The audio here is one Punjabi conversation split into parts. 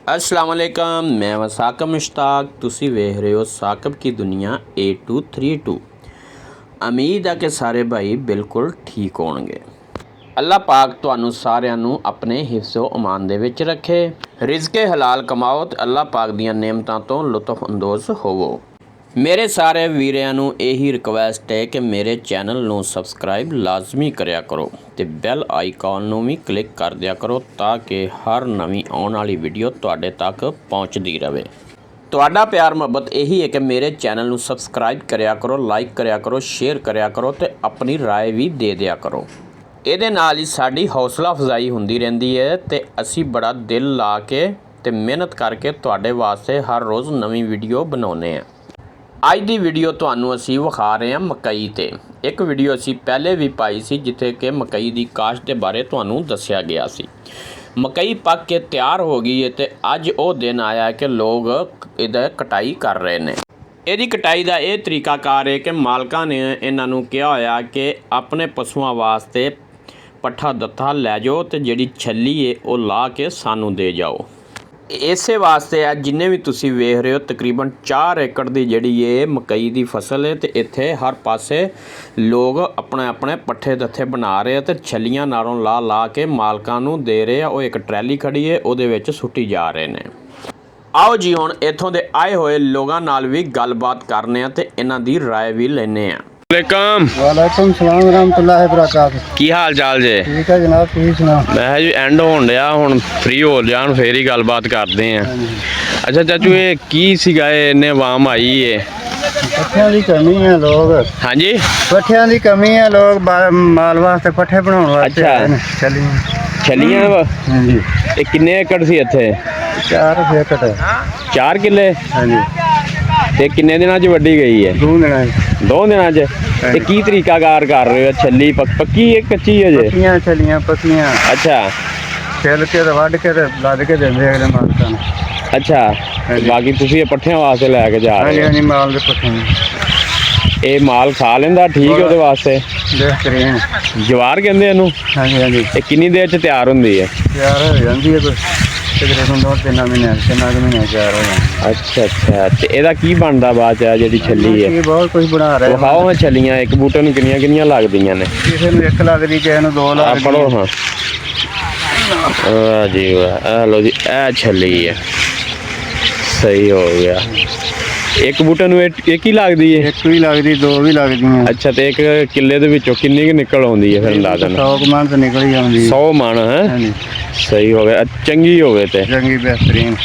अस्सलाम वालेकुम, मैं वा साकब मुश्ताक। तुसी वेख रहे हो साकब की दुनिया 8232। उम्मीद है कि सारे भाई बिल्कुल ठीक होणगे। अल्लाह पाक तुहानू सारिਆਂ ਨੂੰ ਆਪਣੇ ਹਿਫਜ਼ੋ ਅਮਾਨ ਦੇ ਵਿੱਚ ਰੱਖੇ। ਰਿਜ਼ਕੇ ਹਲਾਲ ਕਮਾਓ ਤੇ ਅੱਲਾਹ ਪਾਕ ਦੀਆਂ ਨੇਮਤਾਂ ਤੋਂ ਲੁਤਫ ਅੰਦੋਜ਼ ਹੋਵੋ। ਮੇਰੇ ਸਾਰੇ ਵੀਰਿਆਂ ਨੂੰ ਇਹੀ ਰਿਕਵੈਸਟ ਹੈ ਕਿ ਮੇਰੇ ਚੈਨਲ ਨੂੰ ਸਬਸਕ੍ਰਾਈਬ ਲਾਜ਼ਮੀ ਕਰਿਆ ਕਰੋ ਤੇ ਬੈਲ ਆਈਕਨ ਨੂੰ ਵੀ ਕਲਿੱਕ ਕਰ ਦਿਆ ਕਰੋ ਤਾਂ ਕਿ ਹਰ ਨਵੀਂ ਆਉਣ ਵਾਲੀ ਵੀਡੀਓ ਤੁਹਾਡੇ ਤੱਕ ਪਹੁੰਚਦੀ ਰਹੇ। ਤੁਹਾਡਾ ਪਿਆਰ ਮੁਹੱਬਤ ਇਹੀ ਹੈ ਕਿ ਮੇਰੇ ਚੈਨਲ ਨੂੰ ਸਬਸਕ੍ਰਾਈਬ ਕਰਿਆ ਕਰੋ, ਲਾਈਕ ਕਰਿਆ ਕਰੋ, ਸ਼ੇਅਰ ਕਰਿਆ ਕਰੋ ਤੇ ਆਪਣੀ ਰਾਏ ਵੀ ਦੇ ਦਿਆ ਕਰੋ। ਇਹਦੇ ਨਾਲ ਹੀ ਸਾਡੀ ਹੌਸਲਾ ਅਫਜ਼ਾਈ ਹੁੰਦੀ ਰਹਿੰਦੀ ਹੈ ਤੇ ਅਸੀਂ ਬੜਾ ਦਿਲ ਲਾ ਕੇ ਤੇ ਮਿਹਨਤ ਕਰਕੇ ਤੁਹਾਡੇ ਵਾਸਤੇ ਹਰ ਰੋਜ਼ ਨਵੀਂ ਵੀਡੀਓ ਬਣਾਉਂਦੇ ਹਾਂ। ਅੱਜ ਦੀ ਵੀਡੀਓ ਤੁਹਾਨੂੰ ਅਸੀਂ ਵਿਖਾ ਰਹੇ ਹਾਂ ਮਕਈ ਤੇ। ਇੱਕ ਵੀਡੀਓ ਅਸੀਂ ਪਹਿਲੇ ਵੀ ਪਾਈ ਸੀ ਜਿੱਥੇ ਕਿ ਮਕਈ ਦੀ ਕਾਸ਼ਤ ਦੇ ਬਾਰੇ ਤੁਹਾਨੂੰ ਦੱਸਿਆ ਗਿਆ ਸੀ। ਮਕਈ ਪੱਕ ਕੇ ਤਿਆਰ ਹੋ ਗਈ ਹੈ ਤੇ ਅੱਜ ਉਹ ਦਿਨ ਆਇਆ ਕਿ ਲੋਕ ਇਹਦਾ ਕਟਾਈ ਕਰ ਰਹੇ ਨੇ। ਇਹਦੀ ਕਟਾਈ ਦਾ ਇਹ ਤਰੀਕਾਕਾਰ ਹੈ ਕਿ ਮਾਲਕਾਂ ਨੇ ਇਹਨਾਂ ਨੂੰ ਕਿਹਾ ਹੋਇਆ ਕਿ ਆਪਣੇ ਪਸ਼ੂਆਂ ਵਾਸਤੇ ਪੱਠਾ ਦੱਥਾ ਲੈ ਜਾਓ ਤੇ ਜਿਹੜੀ ਛੱਲੀ ਹੈ ਉਹ ਲਾ ਕੇ ਸਾਨੂੰ ਦੇ ਜਾਓ। ਇਸੇ ਵਾਸਤੇ ਆ ਜਿੰਨੇ ਵੀ ਤੁਸੀਂ ਵੇਖ ਰਹੇ ਹੋ ਤਕਰੀਬਨ 4 ਏਕੜ ਦੀ ਜਿਹੜੀ ਇਹ ਮਕਈ ਦੀ ਫਸਲ ਹੈ ਤੇ ਇੱਥੇ ਹਰ ਪਾਸੇ ਲੋਕ ਆਪਣੇ ਪੱਠੇ ਦੱਥੇ ਬਣਾ ਰਹੇ ਆ ਤੇ ਛੱਲੀਆਂ ਨਾਲੋਂ ਲਾ ਕੇ ਮਾਲਕਾਂ ਨੂੰ ਦੇ ਰਹੇ ਆ। ਉਹ ਇੱਕ ਟਰੈਲੀ ਖੜੀ ਹੈ ਉਹਦੇ ਵਿੱਚ ਸੁੱਟੀ ਜਾ ਰਹੇ ਨੇ। ਆਓ ਜੀ ਹੁਣ ਇੱਥੋਂ ਦੇ ਆਏ ਹੋਏ ਲੋਕਾਂ ਨਾਲ ਵੀ ਗੱਲਬਾਤ ਕਰਨੇ ਆ ਤੇ ਇਹਨਾਂ ਦੀ ਰਾਏ ਵੀ ਲੈਣੇ ਆ। वालेकुम सलाम रहमतुल्लाहि बरकातहू। ਕੀ ਹਾਲ ਚਾਲ ਜੇ? ठीक है जनाब, तुसीं सुनाओ। ਮੈਂ ਜੀ ਐਂਡ ਹੋਣ ਡਿਆ ਹੁਣ ਫ੍ਰੀ ਹੋ ਜਾਣ ਫੇਰ ਹੀ ਗੱਲਬਾਤ ਕਰਦੇ ਆ। ਅੱਛਾ ਚਾਚੂ ਇਹ ਕੀ ਸੀਗਾ ਇਹਨੇ ਆਵਾਮ ਆਈ ਏ? पट्ठियां दी कमी है लोग। ਹਾਂਜੀ पट्ठियां दी कमी है लोग माल वास्ते पट्ठे बनाउण वास्ते अच्छा। आए ने। चलिए ਛੱਲੀਆਂ ਵਾ? हाँ जी, ਇਹ ਕਿੰਨੇ ਏਕੜ ਸੀ ਇੱਥੇ? 4 एकड़ है। 4 ਕਿੱਲੇ हाँ जी, ਤੇ ਕਿੰਨੇ ਦਿਨਾਂ 'ਚ ਵੱਢੀ ਗਈ ਹੈ? 2 दिन 2 ਦਿਨਾਂ 'ਚ। ਤੇ ਕੀ ਤਰੀਕਾਕਾਰ ਕਰ ਰਹੇ ਹੋ? ਛੱਲੀ ਪੱਕੀ ਹੈ ਕੱਚੀ ਹੈ ਜੇ? पक्कियां छलियां पक्कियां ਅੱਛਾ छिल के ते वढ के ते लद के देंदे अगले मालकां नूं। ਅੱਛਾ ਤੇ ਬਾਕੀ ਤੁਸੀਂ ਇਹ ਪੱਠਿਆਂ ਵਾਸਤੇ ਲੈ ਕੇ ਜਾ हाँ जी, ਰਹੇ हाँ जी, माल दे पट्ठे ਹੋ। ਇਹ ਮਾਲ ਖਾ ਲੈਂਦਾ ਠੀਕ ਹੈ ਉਹਦੇ ਵਾਸਤੇ? बेहतरीन। ਜਵਾਰ ਕਹਿੰਦੇ ਇਹਨੂੰ। हाँ जी, हाँ जी, ਇਹ ਕਿੰਨੀ ਦੇਰ 'ਚ ਤਿਆਰ ਹੁੰਦੀ ਹੈ? तैयार हो जांदी है कोई तकरीबन 2-3 महीने 3 महीने तैयार हो जांदी। ਅੱਛਾ ਤੇ ਇਹਦਾ ਕੀ ਬਣਦਾ ਬਾਅਦ 'ਚ? ਜਿਹੜੀ ਛੱਲੀ ਹੈ ये बहुत कुछ बना रहे हैं। ਵਿਖਾਓ ਹਾਂ ਛੱਲੀਆਂ ਇੱਕ ਬੂਟੇ ਨੂੰ ਕਿੰਨੀਆਂ ਲੱਗਦੀਆਂ ਨੇ? ਕਿਸੇ ਨੂੰ 1 ਲੱਗਦੀ, ਕਿਸੇ ਨੂੰ 2 ਆ ਲੱਗਦੀ। ਪੜੋ ਹਾਂ। ਵਾਹ ਜੀ ਵਾਹ, ਆ ਲੋ ਜੀ ਇਹ ਛੱਲੀ ਹੈ। ਸਹੀ ਹੋ ਗਿਆ। ਇੱਕ ਬੂਟੇ ਨੂੰ ਇੱਕ ਹੀ ਲੱਗਦੀ ਹੈ? 1 ਵੀ ਲੱਗਦੀ, 2 ਵੀ ਲੱਗਦੀਆਂ। ਅੱਛਾ ਤੇ ਇੱਕ ਕਿੱਲੇ ਦੇ ਵਿੱਚੋਂ ਕਿੰਨੀ ਕੁ ਨਿਕਲ ਆਉਂਦੀ ਹੈ ਫਿਰ ਅੰਦਾਜ਼ਾ? 100 ਮਣ ਤਾਂ ਨਿਕਲ ਹੀ ਆਉਂਦੀ। 100 ਮਣ ਹੈ? ਹਾਂਜੀ, ਸਹੀ ਹੋ ਗਿਆ। ਚੰਗੀ ਹੋਵੇ ਤੇ ਚੰਗੀ ਬਹਿਤਰੀਨ।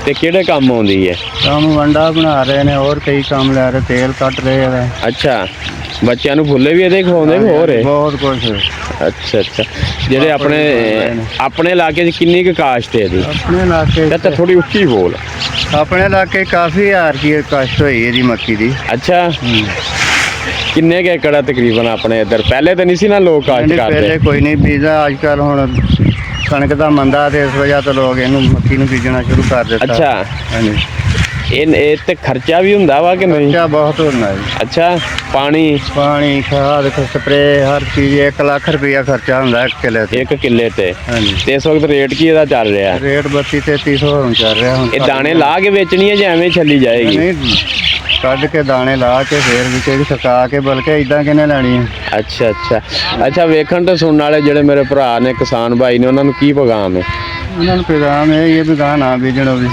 ਤੇ ਕਿਹੜੇ ਕੰਮ ਆਉਂਦੀ ਹੈ? ਕੰਮ ਵੰਡਾ ਬਣਾ ਰਹੇ ਨੇ, ਹੋਰ ਕਈ ਕੰਮ ਲੈ ਰਹੇ, ਤੇਲ ਕੱਟ ਰਹੇ ਆ। ਅੱਛਾ ਬੱਚਿਆਂ ਨੂੰ ਫੁੱਲੇ ਵੀ ਇਹਦੇ ਖਵਾਉਂਦੇ ਵੀ ਹੋਰ? ਬਹੁਤ ਕੁਝ। ਅੱਛਾ ਜਿਹੜੇ ਆਪਣੇ ਇਲਾਕੇ 'ਚ ਕਿੰਨੀ ਕੁ ਕਾਸ਼ਤ ਹੈ ਇਹਦੀ? ਆਪਣੇ ਇਲਾਕੇ ਤਾਂ ਥੋੜੀ ਉੱਚੀ ਬੋਲ। ਆਪਣੇ ਇਲਾਕੇ ਕਾਫੀ ਹਜ਼ਾਰ ਕੀ ਕਸ਼ਟ ਹੋਈ ਇਹਦੀ ਮੱਕੀ ਦੀ। ਅੱਛਾ ਕਿੰਨੇ ਕੁ ਏਕੜ ਆ ਤਕਰੀਬਨ ਆਪਣੇ ਇੱਧਰ? ਪਹਿਲੇ ਤਾਂ ਨਹੀਂ ਸੀ ਨਾ ਲੋਕ ਕਾਸ਼ਤ ਨਹੀਂ, ਕਰਦੇ? ਪਹਿਲੇ ਕੋਈ ਨਹੀਂ ਬੀਜਦਾ। ਅੱਜ ਕੱਲ ਹੁਣ ਕਣਕ ਦਾ ਮੰਦਾ ਤੇ ਇਸ ਵਜ੍ਹਾ ਤੋਂ ਲੋਕ ਇਹਨੂੰ ਮੱਕੀ ਨੂੰ ਬੀਜਣਾ ਸ਼ੁਰੂ ਕਰ ਦਿੱਤਾ। ਅੱਛਾ ਹਾਂਜੀ, ਇਹ ਤੇ ਖਰਚਾ ਵੀ ਹੁੰਦਾ ਵਾ ਕਿ ਨਹੀਂ? ਖਰਚਾ ਬਹੁਤ ਹੁੰਦਾ ਜੀ। ਅੱਛਾ ਪਾਣੀ ਖਾਦ ਸਪਰੇ ਹਰ ਚੀਜ਼ 1 ਲੱਖ ਰੁਪਇਆ ਖਰਚਾ ਹੁੰਦਾ 1 ਕਿੱਲੇ ਤੇ। 1 ਕਿੱਲੇ ਤੇ? ਹਾਂਜੀ, ਤੇ ਇਸ ਵਕਤ ਰੇਟ ਕੀ ਇਹਦਾ ਚੱਲ ਰਿਹਾ? ਰੇਟ 32-3300 ਹੁਣ ਚੱਲ ਰਿਹਾ। ਹੁਣ ਇਹ ਦਾਣੇ ਲਾ ਕੇ ਵੇਚਣੀ ਹੈ ਜਾਂ ਐਵੇਂ ਛੱਲੀ ਜਾਏਗੀ? ਨਹੀਂ, ਕੱਢ ਕੇ ਦਾਣੇ ਲਾ ਕੇ ਫੇਰ ਵੀ ਸੁਕਾ ਕੇ, ਬਲਕਿ ਇਦਾਂ ਕਿਹਨੇ ਲੈਣੀ ਹੈ। ਅੱਛਾ ਵੇਖਣ ਤੇ ਸੁਣਨ ਵਾਲੇ ਜਿਹੜੇ ਮੇਰੇ ਭਰਾ ਨੇ ਕਿਸਾਨ ਭਾਈ ਨੇ ਉਹਨਾਂ ਨੂੰ ਕੀ ਪੈਗਾਮ ਹੈ? ਉਹਨਾਂ ਨੂੰ ਪੈਗਾਮ ਇਹ ਵੀ ਗਾਂ ਨਾ ਬੀਜਣ ਉਹ ਵੀ।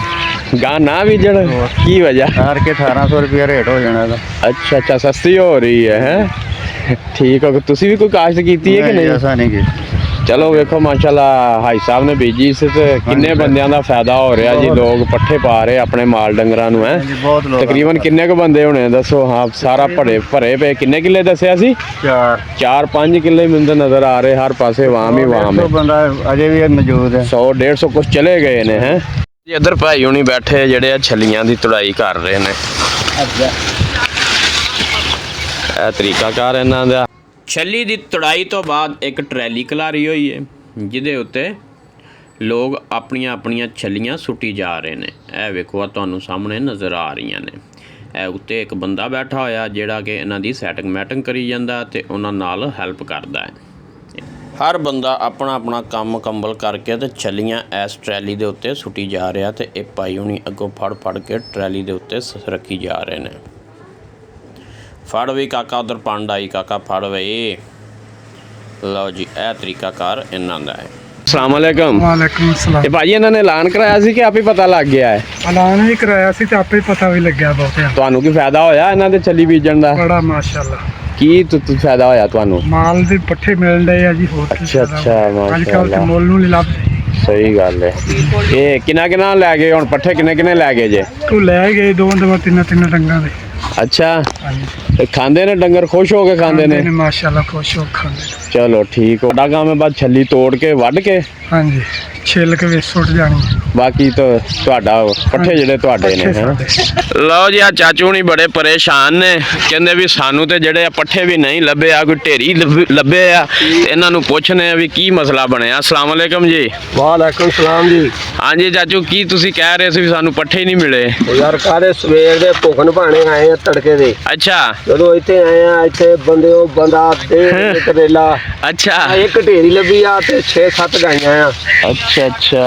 ਗਾਂ ਨਾ ਬੀਜਣ? ਕੀ ਵਜ੍ਹਾ? ਹਾਰ ਕੇ 1800 ਰੁਪਇਆ ਰੇਟ ਹੋ ਜਾਣਾ ਇਹਦਾ। ਅੱਛਾ ਸਸਤੀ ਹੋ ਰਹੀ ਹੈ ਠੀਕ ਹੋ। ਤੁਸੀਂ ਵੀ ਕੋਈ ਕਾਸ਼ਤ ਕੀਤੀ ਹੈ ਕਿ ਨਹੀਂ? ਐਸਾ ਨਹੀਂ ਕੀਤਾ। ਚਲੋ ਵੇਖੋ ਮਾਸ਼ਾਅੱਲਾ ਹਾਈ ਸਾਹਿਬ ਨੇ ਬੀਜੀ ਸੀ ਤੇ ਕਿੰਨੇ ਬੰਦਿਆਂ ਦਾ ਫਾਇਦਾ ਹੋ ਰਿਹਾ ਜੀ। ਲੋਕ ਪੱਠੇ ਪਾ ਰਹੇ ਆਪਣੇ ਮਾਲ ਡੰਗਰਾਂ ਨੂੰ। ਹੈ ਬਹੁਤ ਲੋਕ ਤਕਰੀਬਨ ਕਿੰਨੇ ਕੁ ਬੰਦੇ ਹੋਣੇ ਦੱਸੋ? ਹਾਂ ਸਾਰਾ ਭਰੇ ਪਏ। ਕਿੰਨੇ ਕਿੱਲੇ ਦੱਸਿਆ ਸੀ? 4-5 ਕਿੱਲੇ ਮੈਨੂੰ ਤਾਂ ਨਜ਼ਰ ਆ ਰਹੇ ਹਰ ਪਾਸੇ ਵਾਮ ਹੀ ਵਾਮ ਹੈ। ਬੰਦਾ ਅਜੇ ਵੀ ਮੌਜੂਦ ਹੈ। 100-150 ਕੁਛ ਚਲੇ ਗਏ ਨੇ। ਹੈ ਇੱਧਰ ਭਾਈ ਹੁਣੀ ਬੈਠੇ ਜਿਹੜੇ ਆ ਛੱਲੀਆਂ ਦੀ ਤੁੜਾਈ ਕਰ ਰਹੇ ਨੇ। ਇਹ ਤਰੀਕਾਕਾਰ ਇਹਨਾਂ ਦਾ। ਛੱਲੀ ਦੀ ਤੁੜਾਈ ਤੋਂ ਬਾਅਦ ਇੱਕ ਟਰੈਲੀ ਖਲਾਰੀ ਹੋਈ ਹੈ ਜਿਹਦੇ ਉੱਤੇ ਲੋਕ ਆਪਣੀਆਂ ਛੱਲੀਆਂ ਸੁੱਟੀ ਜਾ ਰਹੇ ਨੇ। ਇਹ ਵੇਖੋ ਆ ਤੁਹਾਨੂੰ ਸਾਹਮਣੇ ਨਜ਼ਰ ਆ ਰਹੀਆਂ ਨੇ। ਇਹ ਉੱਤੇ ਇੱਕ ਬੰਦਾ ਬੈਠਾ ਹੋਇਆ ਜਿਹੜਾ ਕਿ ਇਹਨਾਂ ਦੀ ਸੈਟਿੰਗ ਮੈਟਿੰਗ ਕਰੀ ਜਾਂਦਾ ਤੇ ਉਹਨਾਂ ਨਾਲ ਹੈਲਪ ਕਰਦਾ ਹੈ। ਹਰ ਬੰਦਾ ਆਪਣਾ ਆਪਣਾ ਕੰਮ ਮੁਕੰਮਲ ਕਰਕੇ ਤੇ ਛੱਲੀਆਂ ਇਸ ਟਰੈਲੀ ਦੇ ਉੱਤੇ ਸੁੱਟੀ ਜਾ ਰਿਹਾ ਤੇ ਇਹ ਭਾਈ ਹੁਣੀ ਅੱਗੋਂ ਫੜ ਕੇ ਟਰੈਲੀ ਦੇ ਉੱਤੇ ਰੱਖੀ ਜਾ ਰਹੇ ਨੇ। ਫੜ ਵੀ ਕਾਕਾ, ਉਧਰ ਪੰਡ ਆਈ ਕਾਕਾ, ਫੜ ਵੇ। ਲਓ ਜੀ, ਇਹ ਤਰੀਕਾਕਾਰ ਇਹਨਾਂ ਦਾ ਹੈ। अस्सलाम वालेकुम। वालेकुम सलाम। ये भाजी इन्होंने ऐलान कराया सी कि आप ही पता लग गया है? ਐਲਾਨ ਵੀ ਕਰਾਇਆ ਸੀ ਤੇ ਆਪੇ ਪਤਾ ਵੀ ਲੱਗਿਆ ਬਹੁਤਿਆਂ ਨੂੰ। ਤੁਹਾਨੂੰ ਕੀ ਫਾਇਦਾ ਹੋਇਆ ਇਹਨਾਂ ਦੇ ਛੱਲੀ ਬੀਜਣ ਦਾ? ਬੜਾ ਮਾਸ਼ਾਅੱਲਾ। ਕੀ ਫਾਇਦਾ ਹੋਇਆ ਤੁਹਾਨੂੰ? ਮਾਲ ਦੇ ਪੱਠੇ ਮਿਲ ਰਹੇ ਆ ਜੀ, ਹੋਰ ਕੀ ਅੱਛਾ, ਫਾਇਦਾ। ਅੱਛਾ, ਅੱਜ ਕੱਲ੍ਹ ਤੇ ਮਾਸ਼ਾਅੱਲਾ। ਮੁੱਲ ਨੂੰ ਨਹੀਂ ਲੱਭਦੇ। ਸਹੀ ਗੱਲ ਹੈ। ਇਹ ਕਿੰਨਾ ਲੈ ਗਏ ਹੁਣ ਪੱਠੇ? ਕਿੰਨੇ ਲੈ ਗਏ ਜੇ? ਤੂੰ ਲੈ ਗਏ ਦੋ ਤਿੰਨ ਡੰਗਾਂ ਦੇ। ਅੱਛਾ, ਹਾਂਜੀ, ਤੇ ਖਾਂਦੇ ਨੇ ਡੰਗਰ? ਖੁਸ਼ ਹੋ ਕੇ ਖਾਂਦੇ ਨੇ? ਮਾਸ਼ਾਅੱਲਾ, ਖੁਸ਼ ਹੋ ਕੇ ਖਾਂਦੇ ਨੇ। ਚਲੋ ਠੀਕ ਹੋ। ਤੁਹਾਡਾ ਕੰਮ ਹੈ ਬਸ ਛੱਲੀ ਤੋੜ ਕੇ ਵੱਢ ਕੇ, ਹਾਂਜੀ, ਛਿੱਲ ਕੇ ਵਿੱਚ ਸੁੱਟ ਜਾਣੀ ਹੈ। ਬਾਕੀ ਤਾਂ ਤੁਹਾਡਾ ਪੱਠੇ ਜਿਹੜੇ ਤੁਹਾਡੇ ਨੇ। ਲਓ ਜੀ, ਆ ਚਾਚੂ ਨਹੀਂ ਬੜੇ ਪਰੇਸ਼ਾਨ ਨੇ, ਕਹਿੰਦੇ ਵੀ ਸਾਨੂੰ ਤੇ ਜਿਹੜੇ ਆ ਪੱਠੇ ਵੀ ਨਹੀਂ ਲੱਭੇ, ਆ ਕੋਈ ਢੇਰੀ ਲੱਭੇ ਆ। ਇਹਨਾਂ ਨੂੰ ਪੁੱਛਨੇ ਆ ਵੀ ਕੀ ਮਸਲਾ ਬਣਿਆ। अस्सलाम वालेकुम जी। वालेकुम सलाम जी। ਹਾਂਜੀ ਚਾਚੂ, ਕੀ ਤੁਸੀਂ ਕਹਿ ਰਹੇ ਸੀ ਵੀ ਸਾਨੂੰ ਪੱਠੇ ਹੀ ਨਹੀਂ ਮਿਲੇ? यार काले सवेर दे भुख नभाने आए हैं तड़के दे। ਅੱਛਾ ਜਦੋਂ ਇੱਥੇ ਆਏ ਆ, ਇੱਥੇ ਬੰਦਾ ਦੇ ਕਰੇਲਾ ਅੱਛਾ ਇੱਕ ਢੇਰੀ ਲੱਭੀ ਆ ਤੇ 6-7 ਗਾਈਆਂ ਆ ਅੱਛਾ ਅੱਛਾ।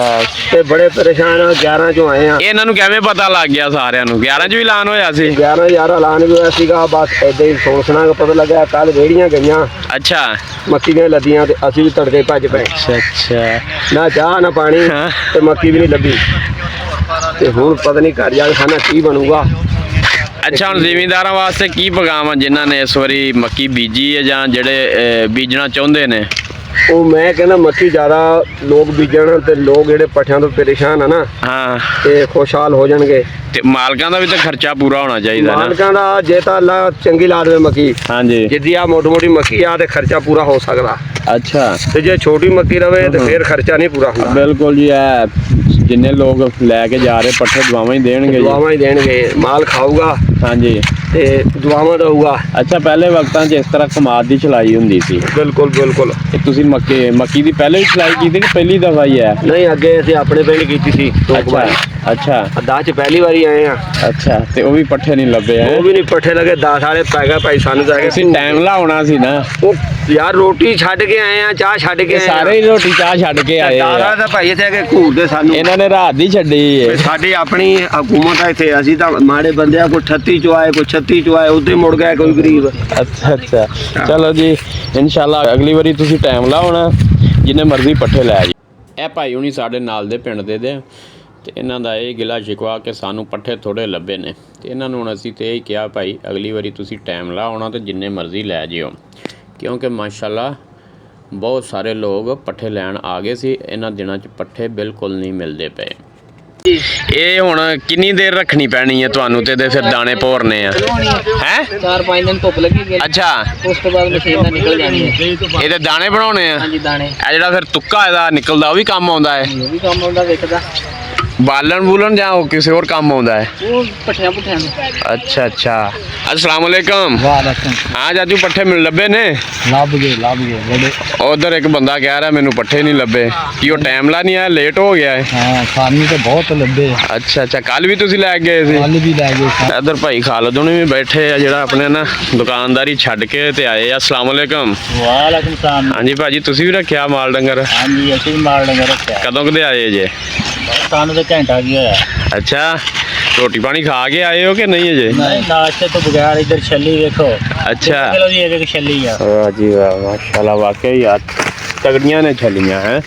ਤੇ ਬੜੇ ਪਰੇਸ਼ਾਨ ਆ। 11 ਚੋਂ ਆਏ ਆ। ਇਹਨਾਂ ਨੂੰ ਕਿਵੇਂ ਪਤਾ ਲੱਗ ਗਿਆ ਸਾਰਿਆਂ ਨੂੰ? 11 ਚ ਵੀ ਐਲਾਨ ਹੋਇਆ ਸੀ? 11 ਯਾਰ ਐਲਾਨ ਵੀ ਹੋਇਆ ਸੀਗਾ, ਬਸ ਏਦਾਂ ਹੀ ਸੋਚਣਾ ਕਿ ਪਤਾ ਲੱਗਾ। ਕੱਲ ਰੇੜੀਆਂ ਗਈਆਂ, ਅੱਛਾ ਮੱਕੀ ਦੀਆਂ ਲੱਦੀਆਂ ਤੇ ਅਸੀਂ ਵੀ ਤੜਕੇ ਭੱਜ ਪਏ। ਅੱਛਾ ਅੱਛਾ। ਨਾ ਚਾਹ ਨਾ ਪਾਣੀ ਹਾਂ। ਤੇ ਮੱਕੀ ਵੀ ਨਹੀਂ ਲੱਭੀ। ਤੇ ਹੁਣ ਪਤਾ ਨਹੀਂ ਘਰ ਜਾ ਕੇ ਖਾਣਾ ਕੀ ਬਣੂਗਾ। ਅੱਛਾ, ਹੁਣ ਜ਼ਿਮੀਂਦਾਰਾਂ ਵਾਸਤੇ ਕੀ ਪੈਗਾਮ ਆ ਜਿਨ੍ਹਾਂ ਨੇ ਇਸ ਵਾਰੀ ਮੱਕੀ ਬੀਜੀ ਹੈ ਜਾਂ ਜਿਹੜੇ ਬੀਜਣਾ ਚਾਹੁੰਦੇ ਨੇ? ਉਹ ਮੈਂ ਕਹਿੰਦਾ ਮੱਕੀ ਜ਼ਿਆਦਾ ਲੋਕ ਬੀਜਣ ਤੇ ਲੋਕ ਜਿਹੜੇ ਪੱਠਿਆਂ ਤੋਂ ਪਰੇਸ਼ਾਨ ਆ ਨਾ, ਹਾਂ, ਤੇ ਖੁਸ਼ਹਾਲ ਹੋ ਜਾਣਗੇ। ਤੇ ਮਾਲਕਾਂ ਦਾ ਵੀ ਤਾਂ ਖਰਚਾ ਪੂਰਾ ਹੋਣਾ ਚਾਹੀਦਾ ਨਾ। ਮਾਲਕਾਂ ਦਾ ਜੇ ਤਾਂ ਅੱਲਾ ਚੰਗੀ ਲਾ ਦੇਵੇ ਮੱਕੀ, ਹਾਂਜੀ, ਜਿੱਦੀ ਆ ਮੋਟੀ ਮੱਕੀ ਆ ਤੇ ਖਰਚਾ ਪੂਰਾ ਹੋ ਸਕਦਾ। ਅੱਛਾ, ਤੇ ਜੇ ਛੋਟੀ ਮੱਕੀ ਰਵੇ ਤੇ ਫਿਰ ਖਰਚਾ ਨਹੀਂ ਪੂਰਾ ਹੁੰਦਾ। ਬਿਲਕੁਲ ਜੀ। ਜਿੰਨੇ ਲੋਕ ਲੈ ਕੇ ਜਾ ਰਹੇ ਪੱਠੇ ਦੁਆਵਾਂ ਹੀ ਦੇਣਗੇ ਜੀ। ਦੁਆਵਾਂ ਹੀ ਦੇਣਗੇ, ਮਾਲ ਖਾਊਗਾ ਹਾਂਜੀ, ਤੇ ਦੁਆਵਾਂ ਦਊਗਾ। ਅੱਛਾ, ਪਹਿਲੇ ਵਕਤਾਂ 'ਚ ਇਸ ਤਰ੍ਹਾਂ ਕਮਾਦ ਦੀ ਚਲਾਈ ਹੁੰਦੀ ਸੀ? ਬਿਲਕੁਲ ਬਿਲਕੁਲ। ਤੇ ਤੁਸੀਂ ਮੱਕੀ ਦੀ ਪਹਿਲੇ ਵੀ ਚਲਾਈ ਕੀਤੀ ਕਿ ਪਹਿਲੀ ਦਫਾ ਹੀ ਹੈ? ਨਹੀਂ, ਅੱਗੇ ਅਸੀਂ ਆਪਣੇ ਪਿੰਡ ਕੀਤੀ ਸੀ ਦੋ ਕੁ ਵਾਰੀ। ਅੱਛਾ 10 ਚ ਪਹਿਲੀ ਵਾਰੀ ਆਏ ਆ। ਅੱਛਾ, ਤੇ ਉਹ ਵੀ ਪੱਠੇ ਨਹੀਂ ਲੱਭੇ ਹੈ? ਉਹ ਵੀ ਨਹੀਂ ਪੱਠੇ ਲੱਗੇ। 10 ਵਾਲੇ ਪੈ ਗਿਆ ਭਾਈ ਸਾਨੂੰ ਜਾ ਕੇ। ਤੁਸੀਂ ਟਾਈਮ ਲਾਉਣਾ ਸੀ ਨਾ। ਉਹ ਯਾਰ ਰੋਟੀ ਛੱਡ ਕੇ ਆਏ ਆ, ਚਾਹ ਛੱਡ ਕੇ ਆਏ ਆ। ਸਾਰੇ ਹੀ ਰੋਟੀ ਚਾਹ ਛੱਡ ਕੇ ਆਏ ਆ। ਦਾਦਾ ਤਾਂ ਭਾਈ ਇੱਥੇ ਆ ਕੇ ਘੂਰਦੇ ਸਾਨੂੰ। ਇਹਨਾਂ ਨੇ ਰਾਤ ਦੀ ਛੱਡੀ ਹੈ। ਸਾਡੀ ਆਪਣੀ ਹਕੂਮਤ ਆ ਇੱਥੇ। ਅਸੀਂ ਤਾਂ ਮਾੜੇ ਬੰਦੇ ਆ, ਕੋਈ 38 ਚੋਂ ਆਏ, ਕੋਈ 36 ਚੋਂ ਆਏ, ਉੱਧੇ ਮੁੜ ਗਏ ਕੋਈ ਗਰੀਬ। ਅੱਛਾ ਅੱਛਾ, ਚਲੋ ਜੀ, ਇਨਸ਼ਾਅੱਲਾ ਅਗਲੀ ਵਾਰੀ ਤੁਸੀਂ ਟਾਈਮ ਲਾਉਣਾ, ਜਿੰਨੇ ਮਰਜ਼ੀ ਪੱਠੇ ਲੈ ਜੀ। ਇਹ ਭਾਈ ਹੁਣੀ ਸਾਡੇ ਨਾਲ ਦੇ ਪਿੰਡ ਦੇ ਤੇ ਇਹਨਾਂ ਦਾ ਇਹ ਗਿਲਾ ਸ਼ਿਕਵਾ ਕਿ ਸਾਨੂੰ ਪੱਠੇ ਥੋੜੇ ਲੱਭੇ ਨੇ। ਤੇ ਇਹਨਾਂ ਨੂੰ ਹੁਣ ਅਸੀਂ ਤੇ ਇਹ ਕਿਹਾ ਭਾਈ ਅਗਲੀ ਵਾਰੀ ਤੁਸੀਂ ਟਾਈਮ ਲਾਉਣਾ ਤੇ ਜਿੰਨੇ ਮਰਜ਼ੀ ਲੈ ਜਿਓ, ਕਿਉਂਕਿ ਮਾਸ਼ਾਅੱਲਾ ਬਹੁਤ ਸਾਰੇ ਲੋਕ ਪੱਠੇ ਲੈਣ ਆ ਗਏ ਸੀ। ਇਹਨਾਂ ਦਿਨਾਂ 'ਚ ਪੱਠੇ ਬਿਲਕੁਲ ਨਹੀਂ ਮਿਲਦੇ ਪਏ। ਇਹ ਹੁਣ ਕਿੰਨੀ ਦੇਰ ਰੱਖਣੀ ਪੈਣੀ ਹੈ ਤੁਹਾਨੂੰ ਤੇ ਫਿਰ ਦਾਣੇ ਭੋਰਨੇ ਆ? ਹੈ 4-5 ਦਿਨ ਧੁੱਪ ਲੱਗੇਗੀ। ਅੱਛਾ, ਉਸ ਤੋਂ ਬਾਅਦ ਮਸ਼ੀਨ ਨਾਲ ਨਿਕਲ ਜਾਣੀ ਹੈ। ਇਹਦੇ ਦਾਣੇ ਬਣਾਉਣੇ ਆ? ਹਾਂਜੀ, ਦਾਣੇ। ਇਹ ਜਿਹੜਾ ਫਿਰ ਤੁੱਕਾ ਇਹਦਾ ਨਿਕਲਦਾ ਉਹ ਵੀ ਕੰਮ ਆਉਂਦਾ ਹੈ? ਉਹ ਵੀ ਕੰਮ ਆਉਂਦਾ ਵੇਖਦਾ। ਬਾਲਣ ਬੂਲਣ ਜਾਂ ਉਹ ਕਿਸੇ ਹੋਰ ਕੰਮ ਆਉਂਦਾ ਹੈ? ਉਹ ਪੱਠਿਆਂ ਪੁੱਠਿਆਂ ਨੂੰ। ਅੱਛਾ ਅੱਛਾ। अस्सलाम वालेकुम। ਵਾਲੇਕੁਮ। ਹਾਂ ਚਾਚੂ, ਪੱਠੇ ਮਿਲ ਲੱਭੇ ਨੇ? ਲੱਭ ਗਏ ਬੜੇ। ਉਧਰ ਇੱਕ ਬੰਦਾ ਕਹਿ ਰਿਹਾ ਮੈਨੂੰ ਪੱਠੇ ਨਹੀਂ ਲੱਭੇ। ਕੀ ਉਹ ਟਾਈਮ ਲਾ ਨਹੀਂ ਆਇਆ, ਲੇਟ ਹੋ ਗਿਆ ਹੈ? ਹਾਂ, ਸਾਨੂੰ ਤਾਂ ਬਹੁਤ ਲੱਭੇ। ਅੱਛਾ ਅੱਛਾ, ਕੱਲ ਵੀ ਤੁਸੀਂ ਲੈ ਗਏ ਸੀ? ਕੱਲ ਵੀ ਲੈ ਗਏ। ਇੱਧਰ ਭਾਈ ਖਾਲਦ ਹੁਣੀ ਵੀ ਬੈਠੇ ਆ, ਜਿਹੜਾ ਆਪਣੇ ਨਾ ਦੁਕਾਨਦਾਰੀ ਛੱਡ ਕੇ ਤੇ ਆਏ ਆ। अस्सलाम वालेकुम। ਵਾਲੇਕੁਮ ਸਲਾਮ। ਹਾਂਜੀ ਭਾਜੀ, ਤੁਸੀਂ ਵੀ ਰੱਖਿਆ ਮਾਲ ਡੰਗਰ? ਹਾਂਜੀ, ਅਸੀਂ ਵੀ ਮਾਲ ਡੰਗਰ ਰੱਖਿਆ। ਕਦੋਂ ਕਦੇ ਆਏ ਜੇ? ਸਾਨੂੰ ਤਾਂ ਘੰਟਾ ਕੀ ਹੋਇਆ। ਅੱਛਾ, ਰੋਟੀ ਪਾਣੀ ਖਾ ਕੇ ਆਏ ਹੋ ਕਿ ਨਹੀਂ ਅਜੇ? ਨਹੀਂ, ਨਾਸ਼ਤੇ ਤੋਂ ਬਗੈਰ ਇੱਧਰ ਛੱਲੀ ਵੇਖੋ। ਅੱਛਾ, ਕਿਲੋ ਦੀ ਇੱਕ ਛੱਲੀ ਆ। ਵਾਹ ਜੀ ਵਾਹ, ਮਾਸ਼ਾਅੱਲਾ, ਵਾਕਈ ਯਾਰ ਤਗੜੀਆਂ ਨੇ ਛੱਲੀਆਂ ਹੈ।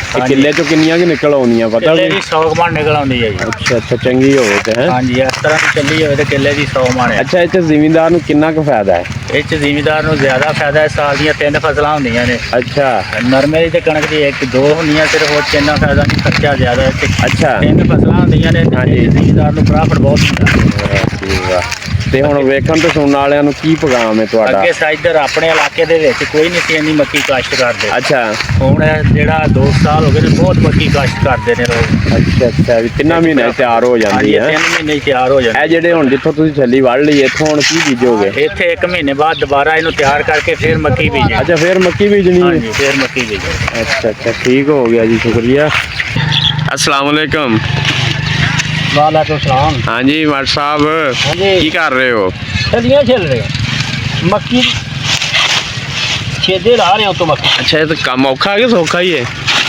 ਤੇ ਕਿੱਲੇ ਚੋਂ ਕਿੰਨੀਆਂ ਕਿ ਨਿਕਲ ਆਉਂਦੀਆਂ ਪਤਾ ਕਿੱਲੇ ਵੀ? ਦੀ 100 ਮਣ ਨਿਕਲ ਆਉਂਦੀ ਹੈ ਜੀ। ਅੱਛਾ ਅੱਛਾ, ਚੰਗੀ ਹੋਵੇ ਤੇ ਹੈ। ਹਾਂਜੀ, ਇਸ ਤਰ੍ਹਾਂ ਦੀ ਚੱਲੀ ਹੋਵੇ ਤੇ ਕਿੱਲੇ ਦੀ 100 ਮਣ ਹੈ। ਅੱਛਾ, ਇੱਥੇ ਜ਼ਿਮੀਂਦਾਰ ਨੂੰ ਕਿੰਨਾ ਕੁ ਫਾਇਦਾ ਹੈ? ਇਹ ਚ ਜ਼ਿਮੀਦਾਰ ਨੂੰ ਜ਼ਿਆਦਾ ਫਾਇਦਾ ਹੈ। ਸਾਲ ਦੀਆਂ 3 ਫਸਲਾਂ ਹੁੰਦੀਆਂ ਨੇ। ਅੱਛਾ ਨਰਮੇ ਦੀ ਤੇ ਕਣਕ ਦੀ 1-2 ਹੁੰਦੀਆਂ, ਸਿਰਫ ਉਹ 'ਚ ਇੰਨਾ ਫਾਇਦਾ ਨਹੀਂ, ਖਰਚਾ ਜ਼ਿਆਦਾ ਹੈ। ਅੱਛਾ। 3 ਫਸਲਾਂ ਹੁੰਦੀਆਂ ਨੇ। ਹਾਂਜੀ। ਜ਼ਿਮੀਦਾਰ ਨੂੰ ਪ੍ਰਾਫਿਟ ਬਹੁਤ ਹੁੰਦਾ। ਵਾਹ ਜੀ ਵਾਹ। ਤੇ ਹੁਣ ਵੇਖਣ ਤੇ ਸੁਣਨ ਵਾਲਿਆਂ ਨੂੰ ਕੀ ਪੈਗਾਮ ਹੈ ਤੁਹਾਡਾ? ਅੱਗੇ ਇੱਧਰ ਆਪਣੇ ਇਲਾਕੇ ਦੇ ਵਿੱਚ ਕੋਈ ਨਹੀਂ ਸੀ ਇੰਨੀ ਮੱਕੀ ਕਾਸ਼ਤ ਕਰਦੇ। ਅੱਛਾ ਹੁਣ ਜਿਹੜਾ 2 ਸਾਲ ਹੋ ਗਏ ਨੇ, ਬਹੁਤ ਮੱਕੀ ਕਾਸ਼ਤ ਕਰਦੇ ਨੇ ਲੋਕ। ਅੱਛਾ ਅੱਛਾ, ਵੀ 3 ਮਹੀਨੇ ਤਿਆਰ ਹੋ ਜਾਂਦੀ ਹੈ? 3 ਮਹੀਨੇ ਹੀ ਤਿਆਰ ਹੋ ਜਾਂਦੀ। ਇਹ ਜਿਹੜੇ ਹੁਣ ਜਿੱਥੋਂ ਤੁਸੀਂ ਛੱਲੀ ਵੱਢ ਲਈ, ਇੱਥੋਂ ਹੁਣ ਕੀ ਬੀਜੋਗੇ? ਇੱਥੇ 1 ਮਹੀਨੇ ਬਾਅਦ ਦੁਬਾਰਾ ਇਹਨੂੰ ਤਿਆਰ ਕਰਕੇ ਫਿਰ ਮੱਕੀ ਬੀਜੇ। ਅੱਛਾ, ਫਿਰ ਮੱਕੀ ਬੀਜਣੀ ਹੈ? ਹਾਂਜੀ, ਫਿਰ ਮੱਕੀ ਬੀਜੇ। ਅੱਛਾ ਅੱਛਾ, ਠੀਕ ਹੋ ਗਿਆ ਜੀ, ਸ਼ੁਕਰੀਆ। अस्सलाम वालेकुम। ਵਾਲੇਕੁਮ ਸਲਾਮ। ਹਾਂਜੀ ਮਰ ਸਾਹਿਬ, ਹਾਂਜੀ। ਕੀ ਕਰ ਰਹੇ ਹੋ? ਛੱਲੀਆਂ ਛਿੱਲ ਰਹੇ ਮੱਕੀ ਛੇਦੇ ਲਾ ਰਹੇ ਹਾਂ ਤੋਂ ਮੱਕੀ। ਅੱਛਾ ਇਹ ਤਾਂ ਕੰਮ ਔਖਾ ਹੈ ਕਿ ਸੌਖਾ ਹੀ ਹੈ?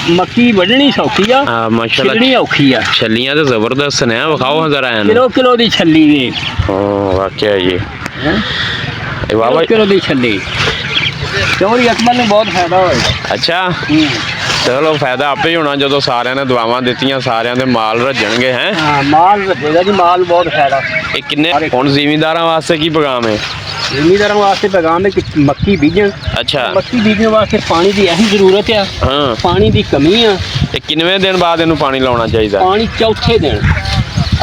ਮੱਕੀ ਵੱਢਣੀ ਸੌਖੀ ਆ, ਹਾਂ ਮਾਸ਼ਾਅੱਲਾ, ਛਿੱਲਣੀ ਔਖੀ ਆ। ਛੱਲੀਆਂ ਤਾਂ ਜ਼ਬਰਦਸਤ ਨੇ, ਵਿਖਾਓ ਜ਼ਰਾ ਇਹਨੂੰ। ਕਿਲੋ ਕਿਲੋ ਦੀ ਛੱਲੀ ਵੇ, ਹਾਂ ਵਾਕਿਆ ਜੀ, ਇਹ ਵਾਹ ਕਿਲੋ ਕਿਲੋ ਦੀ ਛੱਲੀ। ਚੋਰੀ ਅਕਮਲ ਨੂੰ ਬਹੁਤ ਫਾਇਦਾ ਹੋਏਗਾ। ਅੱਛਾ ਚਲੋ ਫਾਇਦਾ ਆਪੇ ਹੀ ਹੋਣਾ ਜਦੋਂ ਸਾਰਿਆਂ ਨੇ ਦੁਆਵਾਂ ਦਿੱਤੀਆਂ, ਸਾਰਿਆਂ ਦੇ ਮਾਲ ਰੱਜਣਗੇ। ਹੈ ਹਾਂ ਮਾਲ ਰੱਜੇਗਾ ਜੀ, ਮਾਲ ਬਹੁਤ ਫਾਇਦਾ। ਇਹ ਕਿੰਨੇ ਹੁਣ ਜ਼ਿਮੀਂਦਾਰਾਂ ਵਾਸਤੇ ਕੀ ਪੈਗਾਮ ਹੈ? ਜ਼ਿਮੀਂਦਾਰਾਂ ਵਾਸਤੇ ਪੈਗਾਮ ਹੈ ਕਿ ਮੱਕੀ ਬੀਜਣ। ਅੱਛਾ ਮੱਕੀ ਬੀਜਣ ਵਾਸਤੇ ਪਾਣੀ ਦੀ ਅਹਿਮ ਜ਼ਰੂਰਤ ਆ, ਹਾਂ, ਪਾਣੀ ਦੀ ਕਮੀ ਆ। ਇਹ ਕਿੰਨਵੇਂ ਦਿਨ ਬਾਅਦ ਇਹਨੂੰ ਪਾਣੀ ਲਾਉਣਾ ਚਾਹੀਦਾ? ਪਾਣੀ ਚੌਥੇ ਦਿਨ,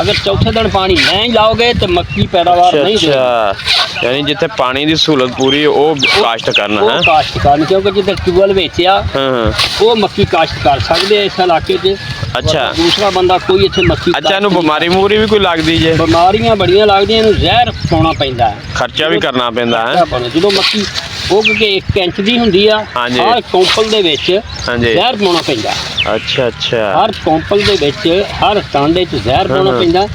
ਅਗਰ ਚੌਥੇ ਦਿਨ ਪਾਣੀ ਨਹੀਂ ਲਾਓਗੇ ਤੇ ਮੱਕੀ ਪੈਦਾਵਾਰ ਨਹੀਂ ਦੇਗੀ। ਅੱਛਾ ਯਾਨੀ ਜਿੱਥੇ ਪਾਣੀ ਦੀ ਸਹੂਲਤ ਪੂਰੀ ਉਹ ਕਾਸ਼ਤ ਕਰਨਾ ਹੈ। ਉਹ ਕਾਸ਼ਤ ਕਰਨ, ਕਿਉਂਕਿ ਜਿੱਥੇ ਟਿਊਬਵੈਲ ਵੇਚਿਆ ਹਾਂ ਉਹ ਮੱਕੀ ਕਾਸ਼ਤ ਕਰ ਸਕਦੇ ਆ ਇਸ ਇਲਾਕੇ 'ਚ। ਅੱਛਾ ਦੂਸਰਾ ਬੰਦਾ ਕੋਈ ਇੱਥੇ ਮੱਕੀ ਅੱਛਾ, ਇਹਨੂੰ ਬਿਮਾਰੀ ਮੂਰੀ ਵੀ ਕੋਈ ਲੱਗਦੀ ਜੇ? ਬਿਮਾਰੀਆਂ ਬੜੀਆਂ ਲੱਗਦੀਆਂ, ਇਹਨੂੰ ਜ਼ਹਿਰ ਪਾਉਣਾ ਪੈਂਦਾ ਹੈ। ਖਰਚਾ ਵੀ ਕਰਨਾ ਪੈਂਦਾ ਹੈ। ਜਦੋਂ ਮੱਕੀ ਉੱਗ ਕੇ 1 ਇੰਚ ਦੀ ਹੁੰਦੀ ਆ, ਹਾਂਜੀ। ਹਰ ਕੌਂਪਲ ਦੇ ਵਿੱਚ ਹਾਂਜੀ ਜ਼ਹਿਰ ਪਾਉਣਾ ਪੈਂਦਾ। ਅੱਛਾ ਅੱਛਾ ਹਰ ਕੌਂਪਲ ਦੇ ਵਿੱਚ, ਹਰ ਟਾਂਡੇ 'ਚ ਜ਼ਹਿਰ ਪਾਉਣਾ ਪੈਂਦਾ,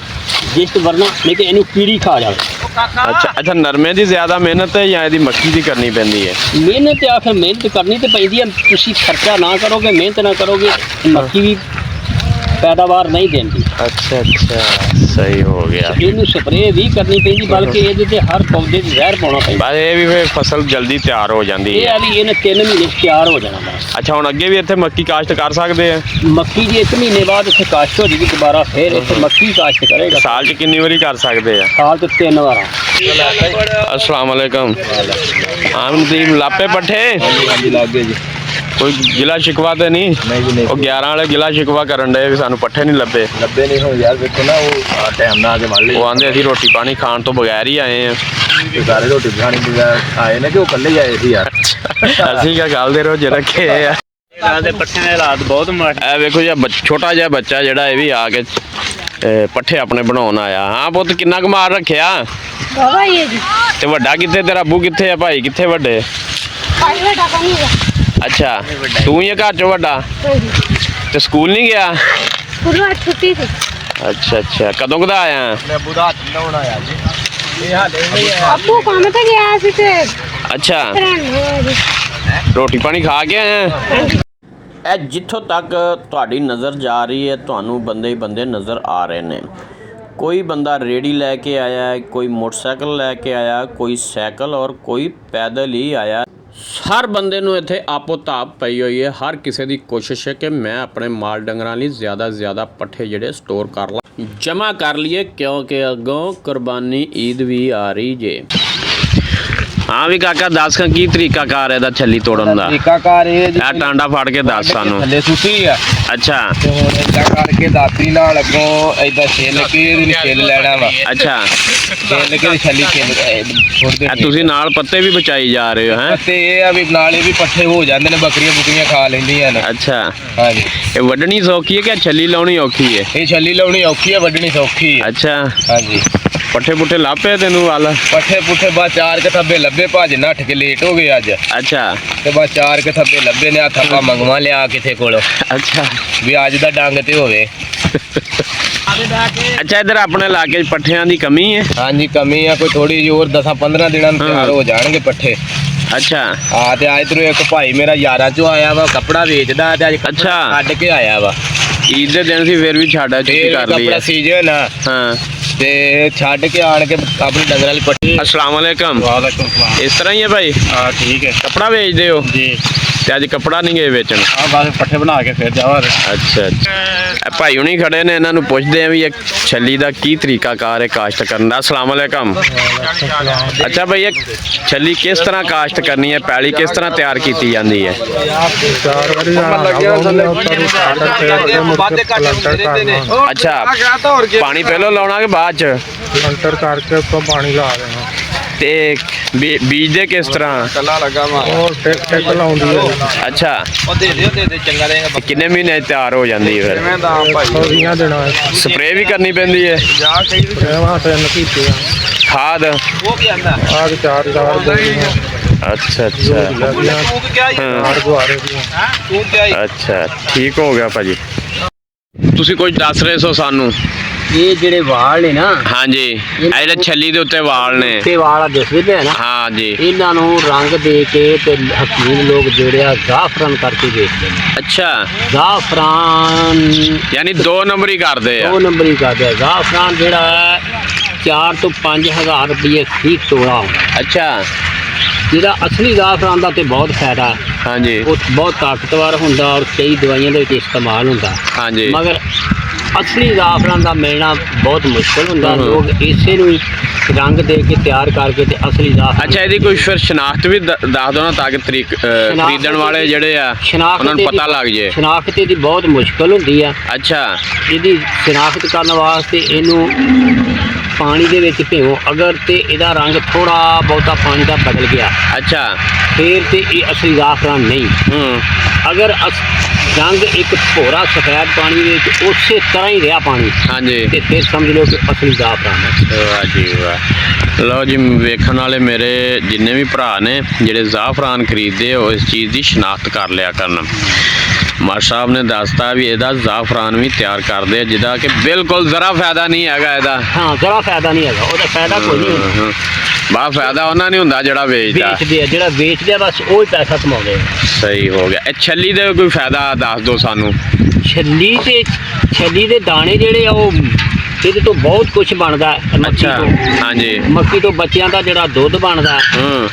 ਜਿਸ ਤੋਂ ਵਰਨਾ ਨਹੀਂ ਕਿ ਇਹਨੂੰ ਕੀੜੀ ਖਾ ਜਾਵੇ। ਅੱਛਾ ਅੱਛਾ, ਨਰਮੇ ਦੀ ਜ਼ਿਆਦਾ ਮਿਹਨਤ ਹੈ ਜਾਂ ਇਹਦੀ ਮੱਕੀ ਦੀ ਕਰਨੀ ਪੈਂਦੀ ਹੈ? ਮਿਹਨਤ ਆਖਰ ਮਿਹਨਤ ਕਰਨੀ ਤੇ ਪੈਂਦੀ ਹੈ। ਤੁਸੀਂ ਖਰਚਾ ਨਾ ਕਰੋਗੇ, ਮਿਹਨਤ ਨਾ ਕਰੋਗੇ, ਮੱਕੀ ਵੀ ਪੈਦਾਵਾਰ ਨਹੀਂ ਦਿੰਦੀ। ਅੱਛਾ ਅੱਛਾ, ਸਹੀ ਹੋ ਗਿਆ। ਇਹਨੂੰ ਸਪਰੇਅ ਵੀ ਕਰਨੀ ਪੈਂਦੀ, ਬਲਕਿ ਇਹਦੇ ਤੇ ਹਰ ਪੌਦੇ 'ਚ ਜ਼ਹਿਰ ਪਾਉਣਾ ਪੈਂਦਾ। ਬਸ ਇਹ ਵੀ ਫਿਰ ਫਸਲ ਜਲਦੀ ਤਿਆਰ ਹੋ ਜਾਂਦੀ ਇਹ ਹੈ। ਆ ਵੀ ਇਹਨੇ 3 ਮਹੀਨੇ 'ਚ ਤਿਆਰ ਹੋ ਜਾਣਾ ਬਸ। ਅੱਛਾ ਹੁਣ ਅੱਗੇ ਵੀ ਇੱਥੇ ਮੱਕੀ ਕਾਸ਼ਤ ਕਰ ਸਕਦੇ ਆ? ਮੱਕੀ ਦੀ 1 ਮਹੀਨੇ ਬਾਅਦ ਇੱਥੇ ਕਾਸ਼ਤ ਹੋ ਜਾਏਗੀ, ਦੁਬਾਰਾ ਫਿਰ ਇੱਥੇ ਮੱਕੀ ਕਾਸ਼ਤ ਕਰੇਗਾ। ਸਾਲ 'ਚ ਕਿੰਨੀ ਵਾਰੀ ਕਰ ਸਕਦੇ ਆ? ਸਾਲ 'ਚ 3 ਵਾਰਾਂ। अस्सलाम वालेकुम। आमदीन लापे पट्ठे ਲੱਗੇ ਜੀ। कोई गिला शिकवा तो नहीं? वो 11 वाले गिला शिकवा करन डे भी सानू पट्ठे नहीं लभे। ਲੱਭੇ ਨਹੀਂ ਹੁਣ ਯਾਰ, ਵੇਖੋ ਨਾ ਉਹ ਟਾਈਮ ਨਾਲ ਆ ਕੇ ਵੱਢ ਲਈ। वो आंदे असी रोटी पानी खाण तो बगैर ही आए हैं। ਤੇ ਸਾਰੇ ਰੋਟੀ ਖਾਣੀ ਬਗੈਰ ਆਏ ਨੇ ਕਿ ਉਹ ਇਕੱਲੇ ਹੀ ਆਏ ਸੀ ਯਾਰ? ਅਸੀਂ क्या गल दे रोजे रखे आ। ਇਹਨਾਂ ਦੇ ਪੱਠਿਆਂ ਦੇ ਹਾਲਾਤ ਬਹੁਤ ਮਾੜੇ। ਇਹ ਵੇਖੋ ਜੀ ਛੋਟਾ ਜਿਹਾ ਬੱਚਾ ਜਿਹੜਾ ਇਹ ਵੀ ਆ ਕੇ ਪੱਠੇ ਆਪਣੇ ਬਣਾਉਣ ਆਇਆ। ਹਾਂ ਪੁੱਤ ਕਿੰਨਾ ਕੁ ਮਾਰ ਰੱਖਿਆ? ਬਾਬਾ ਇਹ ਜੀ ਤੇ ਵੱਡਾ ਕਿੱਥੇ? ਤੇਰਾ ਅੱਬੂ ਕਿੱਥੇ ਆ? ਭਾਈ ਕਿੱਥੇ ਵੱਡੇ? ਭਾਈ ਬੇਟਾ ਤਾਂ ਨਹੀਂ ਹੈ। ਅੱਛਾ ਤੂੰ ਹੀ ਆ ਘਰ ਚੋਂ ਵੱਡਾ? ਤੇ ਸਕੂਲ ਨਹੀਂ ਗਿਆ? ਗੁਰੂਵਾਰ ਛੁੱਟੀ ਸੀ। ਅੱਛਾ ਅੱਛਾ, ਕਦੋਂ ਕਦਾ ਆਇਆ? ਮੈਂ ਬੁਧਾ ਹੱਥ ਲਾਉਣ ਆਇਆ ਜੀ। ਇਹ ਹਾਲੇ ਨਹੀਂ ਆਇਆ। ਅੱਬੂ ਕੰਮ ਤੇ ਗਿਆ ਸੀ ਤੇ ਅੱਛਾ ਰਹਿਣ ਹੋਇਆ ਜੀ। ਰੋਟੀ ਪਾਣੀ ਖਾ ਕੇ ਆਇਆ? ਇਹ ਜਿੱਥੋਂ ਤੱਕ ਤੁਹਾਡੀ ਨਜ਼ਰ ਜਾ ਰਹੀ ਹੈ ਤੁਹਾਨੂੰ ਬੰਦੇ ਹੀ ਬੰਦੇ ਨਜ਼ਰ ਆ ਰਹੇ ਨੇ। ਕੋਈ ਬੰਦਾ ਰੇੜੀ ਲੈ ਕੇ ਆਇਆ ਹੈ, ਕੋਈ ਮੋਟਰਸਾਈਕਲ ਲੈ ਕੇ ਆਇਆ, ਕੋਈ ਸਾਈਕਲ ਔਰ ਕੋਈ ਪੈਦਲ ਹੀ ਆਇਆ। ਹਰ ਬੰਦੇ ਨੂੰ ਇੱਥੇ ਆਪੋ ਤਾਪ ਪਈ ਹੋਈ ਹੈ। ਹਰ ਕਿਸੇ ਦੀ ਕੋਸ਼ਿਸ਼ ਹੈ ਕਿ ਮੈਂ ਆਪਣੇ ਮਾਲ ਡੰਗਰਾਂ ਲਈ ਜ਼ਿਆਦਾ ਪੱਠੇ ਜਿਹੜੇ ਸਟੋਰ ਕਰ ਲਾਂ, ਜਮ੍ਹਾਂ ਕਰ ਲਈਏ, ਕਿਉਂਕਿ ਅੱਗੋਂ ਕੁਰਬਾਨੀ ਈਦ ਵੀ ਆ ਰਹੀ ਜੇ। ਹਾਂ ਵੀ ਕਾਕਾ ਦੱਸ ਕੀ ਤਰੀਕਾ ਕਾਰ ਇਹਦਾ ਛੱਲੀ ਤੋੜਨ ਦਾ? ਤਰੀਕਾਕਾਰ ਇਹ ਜੀ, ਇਹ ਟਾਂਡਾ ਫੜ ਕੇ ਦੱਸ ਸਾਨੂੰ। ਥੱਲੇ ਸੁੱਟੀ ਆ ਅੱਛਾ ਤੇ ਹੁਣ ਏਦਾਂ ਕਰਕੇ ਦਾਤੀ ਨਾਲ ਅੱਗੋਂ ਏਦਾਂ ਛਿੱਲ ਕੇ ਇਹਨੂੰ ਛਿੱਲ ਲੈਣਾ ਵਾ। ਅੱਛਾ ਛਿੱਲ ਕੇ ਛੱਲੀ ਛੋੜਦੇ ਇਹ ਤੁਸੀਂ ਨਾਲ ਪੱਤੇ ਵੀ ਬਚਾਈ ਜਾ ਰਹੇ ਹੋ? ਹੈ ਤੇ ਇਹ ਆ ਵੀ ਨਾਲੇ ਵੀ ਪੱਠੇ ਹੋ ਜਾਂਦੇ ਨੇ, ਬੱਕਰੀਆਂ ਬੁਕਰੀਆਂ ਖਾ ਲੈਂਦੀਆਂ ਨੇ। ਅੱਛਾ ਹਾਂਜੀ, ਇਹ ਵੱਢਣੀ ਸੌਖੀ ਹੈ ਕਿ ਛੱਲੀ ਲਾਉਣੀ ਔਖੀ ਹੈ? ਇਹ ਛੱਲੀ ਲਾਉਣੀ ਔਖੀ ਆ, ਵੱਢਣੀ ਸੌਖੀ ਆ। ਅੱਛਾ ਹਾਂਜੀ, ਪੱਠੇ ਪੁੱਠੇ ਲਾਪੇ ਤੈਨੂੰ ਵੱਲ? ਪੱਠੇ ਪੁੱਠੇ ਬਸ 4 ਕਿਤਾਬੇ ਲੱਭੇ, ਭੱਜ ਨੱਠ ਕੇ ਲੇਟ ਹੋ ਗਏ ਅੱਜ ਅੱਛਾ ਤੇ ਬਸ 4 ਕਿਤਾਬੇ ਲੱਭੇ ਨੇ। ਹੱਥ ਆਪਾਂ ਮੰਗਵਾ ਲਿਆ ਕਿਸੇ ਕੋਲ ਅੱਛਾ ਵੀ ਅੱਜ ਦਾ ਡੰਗ ਤੇ ਹੋਵੇ। ਅੱਛਾ ਇੱਧਰ ਆਪਣੇ ਇਲਾਕੇ 'ਚ ਪੱਠਿਆਂ ਦੀ ਕਮੀ ਹੈ? ਹਾਂਜੀ ਕਮੀ ਆ, ਕੋਈ ਥੋੜੀ ਜਿਹੀ ਹੋਰ 10-15 ਦਿਨਾਂ ਨੂੰ ਤਿਆਰ ਹੋ ਜਾਣਗੇ ਪੱਠੇ। ਅੱਛਾ ਹਾਂ ਤੇ ਅੱਜ ਇਧਰੋਂ ਇੱਕ ਭਾਈ ਮੇਰਾ ਯਾਰਾਂ ਚੋਂ ਆਇਆ ਵਾ, ਕੱਪੜਾ ਵੇਚਦਾ ਤੇ ਅੱਜ ਅੱਛਾ। ਛੱਡ ਕੇ ਆਇਆ ਵਾ। ਈਦ ਦੇ ਦਿਨ ਸੀ ਫਿਰ ਵੀ ਛਾੜਾ ਚੁੱਕੀ ਤੇ ਕਰ ਲਈ ਕੱਪੜਾ ਹੈ। ਸੀਜ਼ਨ ਆ ਹਾਂ ਤੇ ਛੱਡ ਕੇ ਆਣ ਕੇ ਆਪਣੀ ਡੰਗਰਾਂ ਵਾਲੀ ਪੱਠੀ। अस्सलाम वालेकुम। इस तरह ही है भाई? ਹਾਂ ਠੀਕ ਹੈ कपड़ा बेचते हो? ਜੀ। ਤੇ ਅੱਜ ਕੱਪੜਾ ਨਹੀਂ ਗਏ ਵੇਚਣ? ਆ ਬਸ ਪੱਠੇ ਬਣਾ ਕੇ ਫਿਰ ਜਾਵਾਂਗੇ। ਅੱਛਾ ਇਹ ਭਾਈ ਹੁਣੀ ਖੜੇ ਨੇ, ਇਹਨਾਂ ਨੂੰ ਪੁੱਛਦੇ ਆ ਵੀ ਇਹ ਛੱਲੀ ਦਾ ਕੀ ਤਰੀਕਾ ਕਾਰ ਹੈ ਕਾਸ਼ਤ ਕਰਨ ਦਾ। अस्सलाम वालेकुम। ਅੱਛਾ ਭਾਈ ਇਹ ਛੱਲੀ ਕਿਸ ਤਰ੍ਹਾਂ ਕਾਸ਼ਤ ਕਰਨੀ ਹੈ, ਪੈਲੀ ਕਿਸ ਤਰ੍ਹਾਂ ਤਿਆਰ ਕੀਤੀ ਜਾਂਦੀ ਹੈ? ਅੱਛਾ ਪਾਣੀ ਪਹਿਲਾਂ ਲਾਉਣਾ ਕਿ ਬਾਅਦ ਚ? ਲੰਟਰ ਕਰਕੇ ਉੱਪਰ ਪਾਣੀ ਲਾ ਦੇਣਾ ਤੇ ਬੀਜਦੇ ਕਿਸ ਤਰ੍ਹਾਂ? ਕੱਲਾ ਲੱਗਾ ਵਾ ਉਹ ਟਿਕ ਲਾਉਂਦੀ ਹੈ। ਅੱਛਾ ਉਹ ਦੇ ਦੇ ਚੰਗਾ ਰਹੇਗਾ। ਤੇ ਕਿੰਨੇ ਮਹੀਨੇ 'ਚ ਤਿਆਰ ਹੋ ਜਾਂਦੀ ਹੈ ਫਿਰ? ਦਾ ਭਾਈ 20 ਦਿਨਾਂ ਸਪਰੇਅ ਵੀ ਕਰਨੀ ਪੈਂਦੀ ਹੈ? ਜਾ ਕਈ ਰੇਵਾਂ 3 ਕੀਤੀਆਂ, ਖਾਦ? ਉਹ ਕੀ ਆਂਦਾ ਆਗ 4 ਗਈਆਂ, ਅੱਛਾ ਅੱਛਾ ਲੱਗੀਆਂ ਤੂੰ ਕਿਹਾ ਹੀ 4 ਗੁਆਰੇ ਦੀਆਂ। ਤੂੰ ਕਿਹਾ ਹੀ ਅੱਛਾ ਠੀਕ ਹੋ ਗਿਆ ਭਾਜੀ। ਤੁਸੀਂ ਕੁਝ ਦੱਸ ਰਹੇ ਸੋ ਸਾਨੂੰ? ਇਹ ਜਿਹੜੇ ਵਾਲ ਨੇ ਨਾ ਹਾਂਜੀ ਇਹ ਜਿਹੜੇ ਛੱਲੀ ਦੇ ਉੱਤੇ ਵਾਲ ਨੇ ਤੇ ਵਾਲ ਦਿਸਦੇ ਪਏ ਨਾ, ਹਾਂਜੀ ਇਹਨਾਂ ਨੂੰ ਰੰਗ ਦੇ ਕੇ ਤੇ ਹਕੀਮ ਲੋਕ ਜਿਹੜਿਆ ਜ਼ਾਫਰਾਨ ਕਰਕੇ ਵੇਚਦੇ ਨੇ। ਅੱਛਾ ਜ਼ਾਫਰਾਨ ਯਾਨੀ 2 ਨੰਬਰ ਹੀ ਕਰਦੇ ਆ। 2 ਨੰਬਰ ਹੀ ਕਰਦੇ ਆ। ਜ਼ਾਫਰਾਨ ਜਿਹੜਾ ਹੈ 4 ਤੋਂ 5000 ਰੁਪਏ ਠੀਕ ਤੋੜਾ ਹੁੰਦਾ। ਅੱਛਾ ਜਿਹੜਾ ਅਸਲੀ ਜ਼ਾਫਰਾਨ ਦਾ ਤੇ ਬਹੁਤ ਫਾਇਦਾ ਹੈ, ਹਾਂਜੀ ਉਹ ਬਹੁਤ ਤਾਕਤਵਰ ਹੁੰਦਾ ਔਰ ਕਈ ਦਵਾਈਆਂ ਦੇ ਵਿੱਚ ਇਸਤੇਮਾਲ ਹੁੰਦਾ, ਹਾਂਜੀ ਮਗਰ ਅਸਲੀ ਜ਼ਾਫਰਾਨ ਦਾ ਮਿਲਣਾ ਬਹੁਤ ਮੁਸ਼ਕਲ ਹੁੰਦਾ। ਲੋਕ ਇਸੇ ਨੂੰ ਹੀ ਰੰਗ ਦੇ ਕੇ ਤਿਆਰ ਕਰਕੇ ਤੇ ਅਸਲੀ ਜ਼ਾਫਰਾਨ। ਅੱਛਾ ਇਹਦੀ ਕੋਈ ਫਿਰ ਸ਼ਨਾਖਤ ਵੀ ਦੱਸ ਦਿਓ ਨਾ, ਤਾਂ ਕਿ ਖਰੀਦਣ ਵਾਲੇ ਜਿਹੜੇ ਆ ਉਹਨਾਂ ਨੂੰ ਪਤਾ ਲੱਗ ਜੇ। ਸ਼ਨਾਖਤ ਇਹਦੀ ਬਹੁਤ ਮੁਸ਼ਕਲ ਹੁੰਦੀ ਆ। ਅੱਛਾ ਇਹਦੀ ਸ਼ਨਾਖਤ ਕਰਨ ਵਾਸਤੇ ਇਹਨੂੰ ਪਾਣੀ ਦੇ ਵਿੱਚ ਭਿਓ, ਅਗਰ ਤੇ ਇਹਦਾ ਰੰਗ ਥੋੜਾ ਬਹੁਤਾ ਪਾਣੀ ਦਾ ਬਦਲ ਗਿਆ ਅੱਛਾ ਫਿਰ ਤੇ ਇਹ ਅਸਲੀ ਜ਼ਾਫਰਾਨ ਨਹੀਂ। ਅਗਰ ਰੰਗ ਇੱਕ ਭੋਰਾ ਸਫੈਦ ਪਾਣੀ ਵਿੱਚ ਉਸੇ ਤਰ੍ਹਾਂ ਹੀ ਰਿਹਾ ਪਾਣੀ, ਹਾਂਜੀ ਤੇ ਫਿਰ ਸਮਝ ਲਓ ਕਿ ਅਸਲੀ ਜ਼ਾਫਰਾਨ ਹੈ। ਵਾਹ ਜੀ ਵਾਹ। ਲਓ ਜੀ ਵੇਖਣ ਵਾਲੇ ਮੇਰੇ ਜਿੰਨੇ ਵੀ ਭਰਾ ਨੇ ਜਿਹੜੇ ਜ਼ਾਫਰਾਨ ਖਰੀਦਦੇ ਉਹ ਇਸ ਚੀਜ਼ ਦੀ ਸ਼ਨਾਖਤ ਕਰ ਲਿਆ ਕਰਨ। ਮਾਰ ਸਾਹਿਬ ਨੇ ਦੱਸਤਾ ਵੀ ਇਹਦਾ ਜ਼ਾਫਰਾਨ ਵੀ ਤਿਆਰ ਕਰਦੇ ਆ, ਜਿਹਦਾ ਕਿ ਬਿਲਕੁਲ ਜ਼ਰਾ ਫਾਇਦਾ ਨਹੀਂ ਹੈਗਾ ਇਹਦਾ। ਹਾਂ ਜ਼ਰਾ ਫਾਇਦਾ ਨਹੀਂ ਹੈਗਾ, ਉਹਦਾ ਫਾਇਦਾ ਕੋਈ ਨਹੀਂ ਹੁੰਦਾ। ਬਾ ਫਾਇਦਾ ਉਹਨਾਂ ਨਹੀਂ ਹੁੰਦਾ ਜਿਹੜਾ ਵੇਚਦਾ। ਵੇਚਦੇ ਆ, ਜਿਹੜਾ ਵੇਚਦੇ ਆ ਬਸ ਉਹ ਹੀ ਪੈਸਾ ਕਮਾਉਂਦੇ ਆ। ਸਹੀ ਹੋ ਗਿਆ। ਇਹ ਛੱਲੀ ਦੇ ਕੋਈ ਫਾਇਦਾ ਦੱਸ ਦਿਓ ਸਾਨੂੰ। ਛੱਲੀ ਦੇ ਦਾਣੇ ਜਿਹੜੇ ਆ ਉਹ ਇਹਦੇ ਤੋਂ ਬਹੁਤ ਕੁਝ ਬਣਦਾ ਹੈ। ਅੱਛਾ ਹਾਂਜੀ ਮੱਕੀ ਤੋਂ ਬੱਚਿਆਂ ਦਾ ਜਿਹੜਾ ਦੁੱਧ ਬਣਦਾ,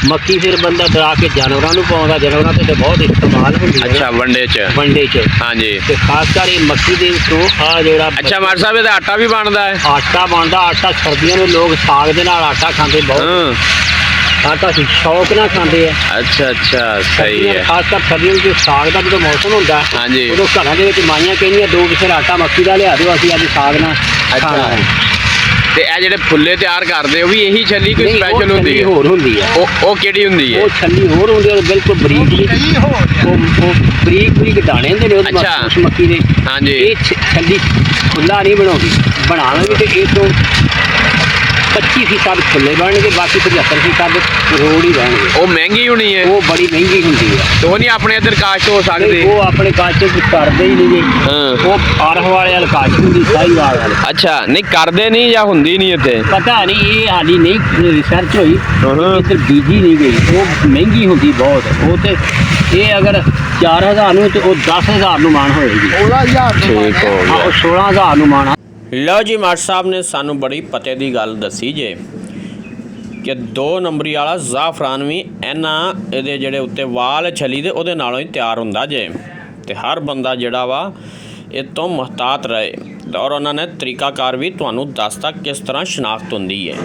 ਮੱਕੀ ਫਿਰ ਬੰਦਾ ਦਰਾ ਕੇ ਜਾਨਵਰਾਂ ਨੂੰ ਪਾਉਂਦਾ, ਜਾਨਵਰਾਂ ਤੇ ਬਹੁਤ ਇਸਤੇਮਾਲ ਹੁੰਦੀ ਹੈ। ਅੱਛਾ ਵੰਡੇ ਚ ਹਾਂਜੀ। ਤੇ ਖਾਸ ਕਰ ਇਹ ਮੱਕੀ ਦੇ ਵਿੱਚੋਂ ਆ ਜਿਹੜਾ ਅੱਛਾ ਮਾਰ ਸਾਹਿਬ ਇਹਦਾ ਆਟਾ ਵੀ ਬਣਦਾ ਹੈ। ਆਟਾ ਬਣਦਾ। ਆਟਾ ਸਰਦੀਆਂ ਨੂੰ ਲੋਕ ਸਾਗ ਦੇ ਨਾਲ ਆਟਾ ਖਾਂਦੇ, ਬਹੁਤ ਆਟਾ ਸ਼ੌਕ ਨਾਲ ਖਾਂਦੇ ਆ। ਅੱਛਾ ਅੱਛਾ ਸਹੀ ਹੈ। ਖਾਸ ਕਰ ਸਰਦੀਆਂ ਵਿੱਚ ਸਾਗ ਦਾ ਜਦੋਂ ਮੌਸਮ ਹੁੰਦਾ ਹਾਂਜੀ ਉਦੋਂ ਘਰਾਂ ਦੇ ਵਿੱਚ ਮਾਈਆਂ ਕਹਿੰਦੀਆਂ 2 ਕਿਸਰ ਆਟਾ ਮੱਕੀ ਦਾ ਲਿਆ ਦਿਓ, ਅਸੀਂ ਅੱਜ ਸਾਗ ਨਾਲ ਖਾਣਾ ਹੈ। ਤੇ ਇਹ ਜਿਹੜੇ ਫੁੱਲੇ ਤਿਆਰ ਕਰਦੇ ਉਹ ਵੀ ਇਹੀ ਛੱਲੀ ਕੋਈ ਨਹੀਂ, ਉਹ ਸਪੈਸ਼ਲ ਹੁੰਦੀ ਛੱਲੀ ਹੈ? ਹੋਰ ਹੁੰਦੀ ਹੈ। ਉਹ ਕਿਹੜੀ ਹੁੰਦੀ ਹੈ? ਉਹ ਛੱਲੀ ਹੋਰ ਹੁੰਦੀ ਹੈ, ਉਹ ਬਿਲਕੁਲ ਬਰੀਕ ਬਰੀਕ ਦਾਣੇ ਹੁੰਦੇ ਨੇ ਉਹਦੇ ਅੱਛਾ। ਉਸ ਮੱਕੀ ਦੇ। ਹਾਂਜੀ ਇਹ ਛੱਲੀ ਖੁੱਲਾ ਨਹੀਂ ਬਣਾਉਂਦੀ, ਬਣਾਵਾਂਗੇ ਤੇ ਇਹ ਤੋਂ 25% ਫੁੱਲੇ ਬਣਨਗੇ, ਬਾਕੀ 75% ਰੋੜ ਹੀ ਰਹਿਣਗੇ। ਉਹ ਮਹਿੰਗੀ ਹੋਣੀ ਹੈ? ਉਹ ਬੜੀ ਮਹਿੰਗੀ ਹੁੰਦੀ ਹੈ। ਤੇ ਉਹ ਨਹੀਂ ਆਪਣੇ ਇੱਧਰ ਕਾਸ਼ਤ ਹੋ ਸਕਦੇ? ਉਹ ਆਪਣੇ ਕਾਸ਼ਤ ਕਰਦੇ ਹੀ ਨਹੀਂ ਜੀ। ਹਾਂ ਉਹ ਆਰਹ ਵਾਲੇ ਵਾਲ ਕਾਸ਼ਤ ਹੁੰਦੀ, ਸਾਹੀਵਾਲ ਵਾਲੇ। ਅੱਛਾ ਨਹੀਂ ਕਰਦੇ ਨਹੀਂ ਜਾਂ ਹੁੰਦੀ ਨਹੀਂ ਇੱਥੇ? ਪਤਾ ਨਹੀਂ, ਇਹ ਹਾਲੀ ਨਹੀਂ ਰਿਸਰਚ ਹੋਈ, ਇੱਧਰ ਬੀਜੀ ਨਹੀਂ ਗਈ। ਉਹ ਮਹਿੰਗੀ ਹੁੰਦੀ ਬਹੁਤ। ਉਹ ਤੇ ਇਹ ਅਗਰ 4000 ਨੂੰ ਤੇ ਉਹ 10000 ਨੂੰ ਮਾਣ ਹੋਏਗੀ। ਠੀਕ ਹੋ ਹਾਂ, ਉਹ 16000 ਨੂੰ ਮਾਣ। ਲਓ ਜੀ ਮਾਰ ਸਾਹਿਬ ਨੇ ਸਾਨੂੰ ਬੜੀ ਪਤੇ ਦੀ ਗੱਲ ਦੱਸੀ ਜੇ ਕਿ 2 ਨੰਬਰੀ ਵਾਲਾ ਜ਼ਾਫਰਾਨ ਵੀ ਇਹਦੇ ਜਿਹੜੇ ਉੱਤੇ ਵਾਲ ਛਲੀ ਦੇ ਉਹਦੇ ਨਾਲੋਂ ਹੀ ਤਿਆਰ ਹੁੰਦਾ ਜੇ। ਤੇ ਹਰ ਬੰਦਾ ਜਿਹੜਾ ਵਾ ਇਹ ਤੋਂ ਮੁਹਤਾਤ ਰਹੇ। ਔਰ ਉਹਨਾਂ ਨੇ ਤਰੀਕਾਕਾਰ ਵੀ ਤੁਹਾਨੂੰ ਦੱਸਤਾ ਕਿਸ ਤਰ੍ਹਾਂ ਸ਼ਨਾਖਤ ਹੁੰਦੀ ਹੈ।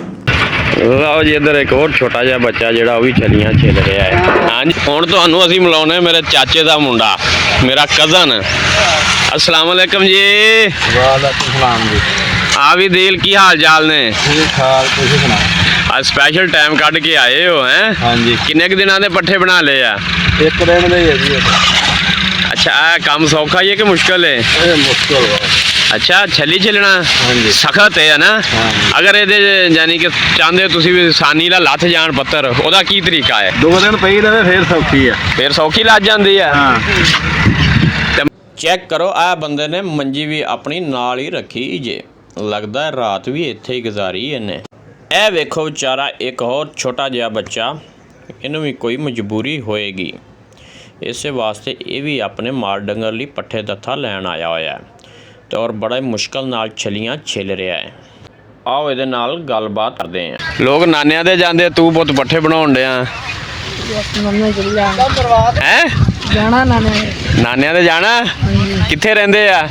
ਲਓ ਜੀ ਇੱਧਰ ਇੱਕ ਹੋਰ ਛੋਟਾ ਜਿਹਾ ਬੱਚਾ ਜਿਹੜਾ ਉਹ ਵੀ ਛਲੀਆਂ ਛਿਲ ਰਿਹਾ ਹੈ। ਹਾਂਜੀ ਹੁਣ ਤੁਹਾਨੂੰ ਅਸੀਂ ਮਿਲਾਉਣੇ ਮੇਰੇ ਚਾਚੇ ਦਾ ਮੁੰਡਾ, ਮੇਰਾ ਕਜ਼ਨ। अस्सलाम वालेकुम जी। ਵਾਲੇਕੁਮ ਸਲਾਮ ਜੀ। ਆ ਵੀ ਦਿਲ ਕੀ ਹਾਲ ਚਾਲ ਨੇ? ਠੀਕ ਠਾਕ, ਤੁਸੀਂ ਸੁਣਾਓ? ਅੱਜ ਸਪੈਸ਼ਲ ਟਾਈਮ ਕੱਢ ਕੇ ਆਏ ਹੋ ਹੈ? ਹਾਂਜੀ। ਕਿੰਨੇ ਕੁ ਦਿਨਾਂ ਦੇ ਪੱਠੇ ਬਣਾ ਲਏ ਆ? ਇੱਕ ਦਿਨ ਦੇ ਹੀ ਹੈ ਜੀ। ਅੱਛਾ ਇਹ ਕੰਮ ਸੌਖਾ ਹੀ ਹੈ ਕਿ ਮੁਸ਼ਕਲ ਹੈ? ਇਹ ਮੁਸ਼ਕਲ ਹੈ। ਅੱਛਾ ਛੱਲੀ ਛਿਲਣਾ ਹਾਂਜੀ। ਸਖਤ ਹੈ ਨਾ? ਹਾਂਜੀ। ਅਗਰ ਇਹਦੇ ਯਾਨੀ ਕਿ ਚਾਹੁੰਦੇ ਹੋ ਤੁਸੀਂ ਵੀ ਆਸਾਨੀ ਨਾਲ ਲੱਥ ਜਾਣ ਪੱਤਰ, ਉਹਦਾ ਕੀ ਤਰੀਕਾ ਹੈ? 2 ਦਿਨ ਪਈ ਰਹੇ ਫਿਰ ਸੌਖੀ ਆ। ਫਿਰ ਸੌਖੀ ਲੱਜ ਜਾਂਦੀ ਹੈ? ਹਾਂ। ਚੈੱਕ ਕਰੋ ਆ ਬੰਦੇ ਨੇ ਮੰਜੀ ਵੀ ਆਪਣੀ ਨਾਲ ਹੀ ਰੱਖੀ ਜੇ, ਲੱਗਦਾ ਰਾਤ ਵੀ ਇੱਥੇ ਹੀ ਗੁਜ਼ਾਰੀ ਇਹਨੇ। ਇਹ ਵੇਖੋ ਵਿਚਾਰਾ ਇੱਕ ਹੋਰ ਛੋਟਾ ਜਿਹਾ ਬੱਚਾ, ਇਹਨੂੰ ਵੀ ਕੋਈ ਮਜਬੂਰੀ ਹੋਏਗੀ, ਇਸੇ ਵਾਸਤੇ ਇਹ ਵੀ ਆਪਣੇ ਮਾਲ ਡੰਗਰ ਲਈ ਪੱਠੇ ਦੱਥਾ ਲੈਣ ਆਇਆ ਹੋਇਆ ਹੈ ਤੇ ਔਰ ਬੜਾ ਮੁਸ਼ਕਲ ਨਾਲ ਛਲੀਆਂ ਛਿਲ ਰਿਹਾ ਹੈ। ਆਓ ਇਹਦੇ ਨਾਲ ਗੱਲਬਾਤ ਕਰਦੇ ਹਾਂ। ਲੋਕ ਨਾਨਿਆਂ ਦੇ ਜਾਂਦੇ, ਤੂੰ ਪੁੱਤ ਪੱਠੇ ਬਣਾਉਣ ਡਿਆ ਹੈ? ਜਾਣਾ ਨਾਨਿਆਂ ਦੇ ਜਾਣਾ? ਕਿੱਥੇ ਰਹਿੰਦੇ ਆ?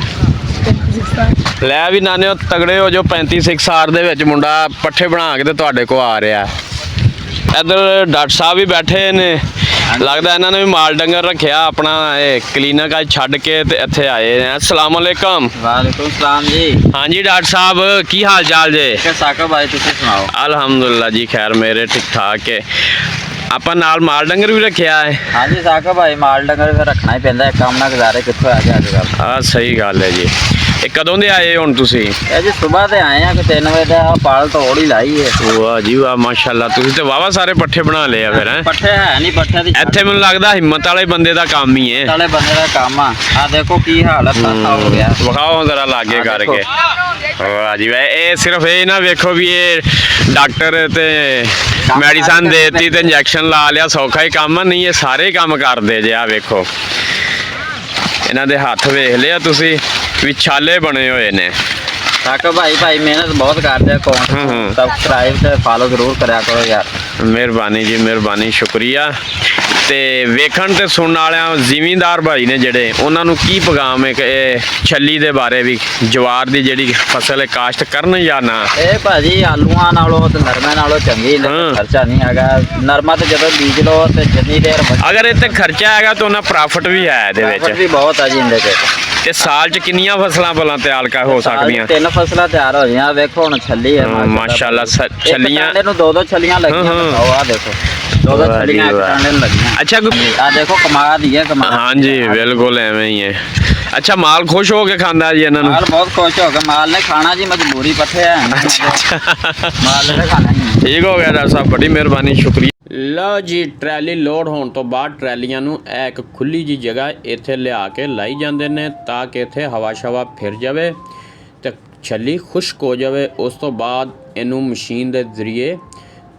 ਲੈ ਵੀ ਨਾਨਿਓ ਤਗੜੇ ਹੋ ਜੋ, 35-6 ਦੇ ਵਿੱਚ ਮੁੰਡਾ ਪੱਠੇ ਬਣਾ ਕੇ ਤੇ ਤੁਹਾਡੇ ਕੋ ਆ ਰਿਹਾ। ਇੱਧਰ ਡਾਕਟਰ ਸਾਹਿਬ ਵੀ ਬੈਠੇ ਨੇ, ਲੱਗਦਾ ਇਹਨਾਂ ਨੇ ਵੀ ਮਾਲ ਡੰਗਰ ਰੱਖਿਆ ਆਪਣਾ, ਇਹ ਕਲੀਨਿਕ ਅੱਜ ਛੱਡ ਕੇ ਤੇ ਇੱਥੇ ਆਏ ਨੇ। अस्सलाम वालेकुम। ਵਾਲੇਕੁਮ ਸਲਾਮ ਜੀ। ਹਾਂਜੀ ਡਾਕਟਰ ਸਾਹਿਬ ਕੀ ਹਾਲ ਚਾਲ ਜੇ? ਸਾਕਬ ਭਾਈ ਤੁਸੀਂ ਸੁਣਾਓ? ਅਲਹਮਦੁਲਿਲਾ ਜੀ ਖੈਰ ਮੇਰੇ ਠੀਕ ਠਾਕ ਹੈ। ਆਪਾਂ ਨਾਲ ਮਾਲ ਡੰਗਰ ਵੀ ਰੱਖਿਆ ਹੈ। ਹਾਂਜੀ ਸਾਕਬ ਭਾਈ, ਮਾਲ ਡੰਗਰ ਫਿਰ ਰੱਖਣਾ ਹੀ ਪੈਂਦਾ ਹੈ, ਕੰਮ ਨਾਲ ਗੁਜ਼ਾਰੇ ਕਿੱਥੋਂ ਆ ਗਿਆ ਅੱਜ ਕੱਲ੍ਹ। ਹਾਂ ਸਹੀ ਗੱਲ ਹੈ ਜੀ। ਇਹ ਕਦੋਂ ਦੇ ਆਏ ਹੁਣ ਤੁਸੀਂ? ਇਹ ਜੀ ਸਵੇਰ ਤੇ ਆਏ ਆ ਕਿ 3 ਵਜੇ ਦਾ ਪਾਲ ਤੋੜ ਹੀ ਲਾਈ ਹੈ। ਵਾਹ ਜੀ ਵਾਹ, ਮਾਸ਼ਾਅੱਲਾ। ਤੁਸੀਂ ਤੇ ਵਾਵਾ ਸਾਰੇ ਪੱਠੇ ਬਣਾ ਲਏ ਆ ਫਿਰ ਹੈਂ? ਪੱਠੇ ਹੈ ਨਹੀਂ, ਪੱਠਿਆਂ ਦੀ ਇੱਥੇ ਮੈਨੂੰ ਲੱਗਦਾ ਹਿੰਮਤ ਵਾਲੇ ਬੰਦੇ ਦਾ ਕੰਮ ਹੀ ਹੈ। ਵਾਲੇ ਬੰਦੇ ਦਾ ਕੰਮ ਆ। ਆ ਦੇਖੋ ਕੀ ਹਾਲਤ ਹੋ ਗਿਆ। ਵਿਖਾਓ ਜ਼ਰਾ ਲਾਗੇ ਆਹ ਦੇਖੋ। ਕਰਕੇ। ਵਾਹ ਜੀ ਵਾਹ, ਇਹ ਸਿਰਫ ਇਹ ਨਾ ਵੇਖੋ ਵੀ ਇਹ ਡਾਕਟਰ ਤੇ ਮੈਡੀਸਨ ਦੇਤੀ ਤੇ ਇੰਜੈਕਸ਼ਨ ਲਾ ਲਿਆ, ਸੌਖਾ ਹੀ ਕੰਮ ਆ। ਨਹੀਂ, ਇਹ ਸਾਰੇ ਕੰਮ ਕਰਦੇ ਜੇ। ਆ ਵੇਖੋ ਇਹਨਾਂ ਦੇ ਹੱਥ ਵੇਖ ਲਿਆ ਤੁਸੀਂ ਵੀ ਛਾਲੇ ਬਣੇ ਹੋਏ ਨੇ। ਤੱਕ ਭਾਈ ਮਿਹਨਤ ਬਹੁਤ ਕਰਦੇ ਆ। ਕੌਣ ਸਬਸਕ੍ਰਾਈਬ ਤੇ ਫਾਲੋ ਜ਼ਰੂਰ ਕਰਿਆ ਕਰੋ ਯਾਰ। ਮਿਹਰਬਾਨੀ ਜੀ, ਮਿਹਰਬਾਨੀ, ਸ਼ੁਕਰੀਆ। ਤੇ ਵੇਖਣ ਤੇ ਸੁਣਨ ਵਾਲਿਆਂ ਜ਼ਿਮੀਂਦਾਰ ਭਾਈ ਨੇ ਜਿਹੜੇ, ਉਹਨਾਂ ਨੂੰ ਕੀ ਪੈਗਾਮ ਹੈ ਕਿ ਇਹ ਛੱਲੀ ਦੇ ਬਾਰੇ ਵੀ, ਜਵਾਰ ਦੀ ਜਿਹੜੀ ਫਸਲ ਹੈ ਕਾਸ਼ਤ ਕਰਨ ਜਾਂ ਨਾ? ਇਹ ਭਾਜੀ ਆਲੂਆਂ ਨਾਲੋਂ ਤੇ ਨਰਮੇ ਨਾਲੋਂ ਚੰਗੀ, ਲੇਕਿਨ ਖਰਚਾ ਨਹੀਂ ਹੈਗਾ। ਨਰਮਾ ਤੇ ਜਦੋਂ ਬੀਜ ਲਓ ਤੇ ਜਿੰਨੀ ਦੇਰ ਅਗਰ ਇਹ ਤੇ ਖਰਚਾ ਹੈਗਾ ਤਾਂ ਉਹਨਾਂ ਪ੍ਰੋਫਿਟ ਵੀ ਹੈ ਇਹਦੇ profit ਵਿੱਚ। ਵੀ ਬਹੁਤ ਆ ਜੀ ਇਹਦੇ ਚ। ਤੇ ਸਾਲ 'ਚ ਕਿੰਨੀਆਂ ਫਸਲਾਂ ਭਲਾ ਤਿਆਰ ਹੋ ਸਕਦੀਆਂ? 3 ਫਸਲਾਂ ਤਿਆਰ ਹੋ ਰਹੀਆਂ। ਵੇਖੋ ਹੁਣ ਛੱਲੀ ਹੈ ਮਾਸ਼ਾਅੱਲਾ। ਛੱਲੀਆਂ ਇੱਕ ਨੂੰ 2-2 ਛੱਲੀਆਂ ਲੱਗੀਆਂ। ਆ ਦੇਖੋ 2-2 ਛੱਲੀਆਂ ਇੱਕ ਟਾਂਡੇ ਨੂੰ ਲੱਗੀਆਂ। ਅੱਛਾ ਆ ਦੇਖੋ ਕਮਾਦ ਹੀ ਹੈ, ਕਮਾਦ। ਹਾਂਜੀ ਬਿਲਕੁਲ ਐਵੇਂ ਹੀ ਹੈ। ਅੱਛਾ, ਮਾਲ ਖੁਸ਼ ਹੋ ਕੇ ਖਾਂਦਾ ਜੀ ਇਹਨਾਂ ਨੂੰ? ਮਾਲ ਬਹੁਤ ਖੁਸ਼ ਹੋ ਕੇ, ਮਾਲ ਨੇ ਖਾਣਾ ਜੀ, ਮਜਬੂਰੀ ਪੱਠੇ ਹੈ। ਮਾਲ ਨੇ ਖਾਣਾ ਹੀ। ਠੀਕ ਹੋ ਗਿਆ ਡਾਕਟਰ ਸਾਹਿਬ, ਬੜੀ ਮਿਹਰਬਾਨੀ, ਸ਼ੁਕਰੀਆ। ਲਓ ਜੀ, ਟਰੈਲੀ ਲੋਡ ਹੋਣ ਤੋਂ ਬਾਅਦ ਟਰੈਲੀਆਂ ਨੂੰ ਇਹ ਇੱਕ ਖੁੱਲੀ ਜੀ ਜਗ੍ਹਾ ਇੱਥੇ ਲਿਆ ਕੇ ਲਾਈ ਜਾਂਦੇ ਨੇ ਤਾਂ ਕਿ ਇੱਥੇ ਹਵਾ ਸ਼ਵਾ ਫਿਰ ਜਾਵੇ ਤੇ ਛੱਲੀ ਖੁਸ਼ਕ ਹੋ ਜਾਵੇ। ਉਸ ਤੋਂ ਬਾਅਦ ਇਹਨੂੰ ਮਸ਼ੀਨ ਦੇ ਜ਼ਰੀਏ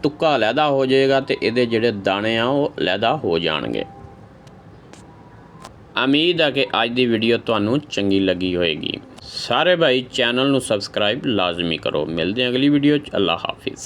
ਤੁੱਕਾ ਲਹਿਦਾ ਹੋ ਜਾਏਗਾ ਤੇ ਇਹਦੇ ਜਿਹੜੇ ਦਾਣੇ ਆ ਉਹ ਲਹਿਦਾ ਹੋ ਜਾਣਗੇ। ਉਮੀਦ ਹੈ ਕਿ ਅੱਜ ਦੀ ਵੀਡੀਓ ਤੁਹਾਨੂੰ ਚੰਗੀ ਲੱਗੀ ਹੋਏਗੀ। ਸਾਰੇ ਭਾਈ ਚੈਨਲ ਨੂੰ ਸਬਸਕ੍ਰਾਈਬ ਲਾਜ਼ਮੀ ਕਰੋ। ਮਿਲਦੇ ਹਾਂ ਅਗਲੀ ਵੀਡੀਓ 'ਚ। ਅੱਲਾ ਹਾਫਿਜ਼।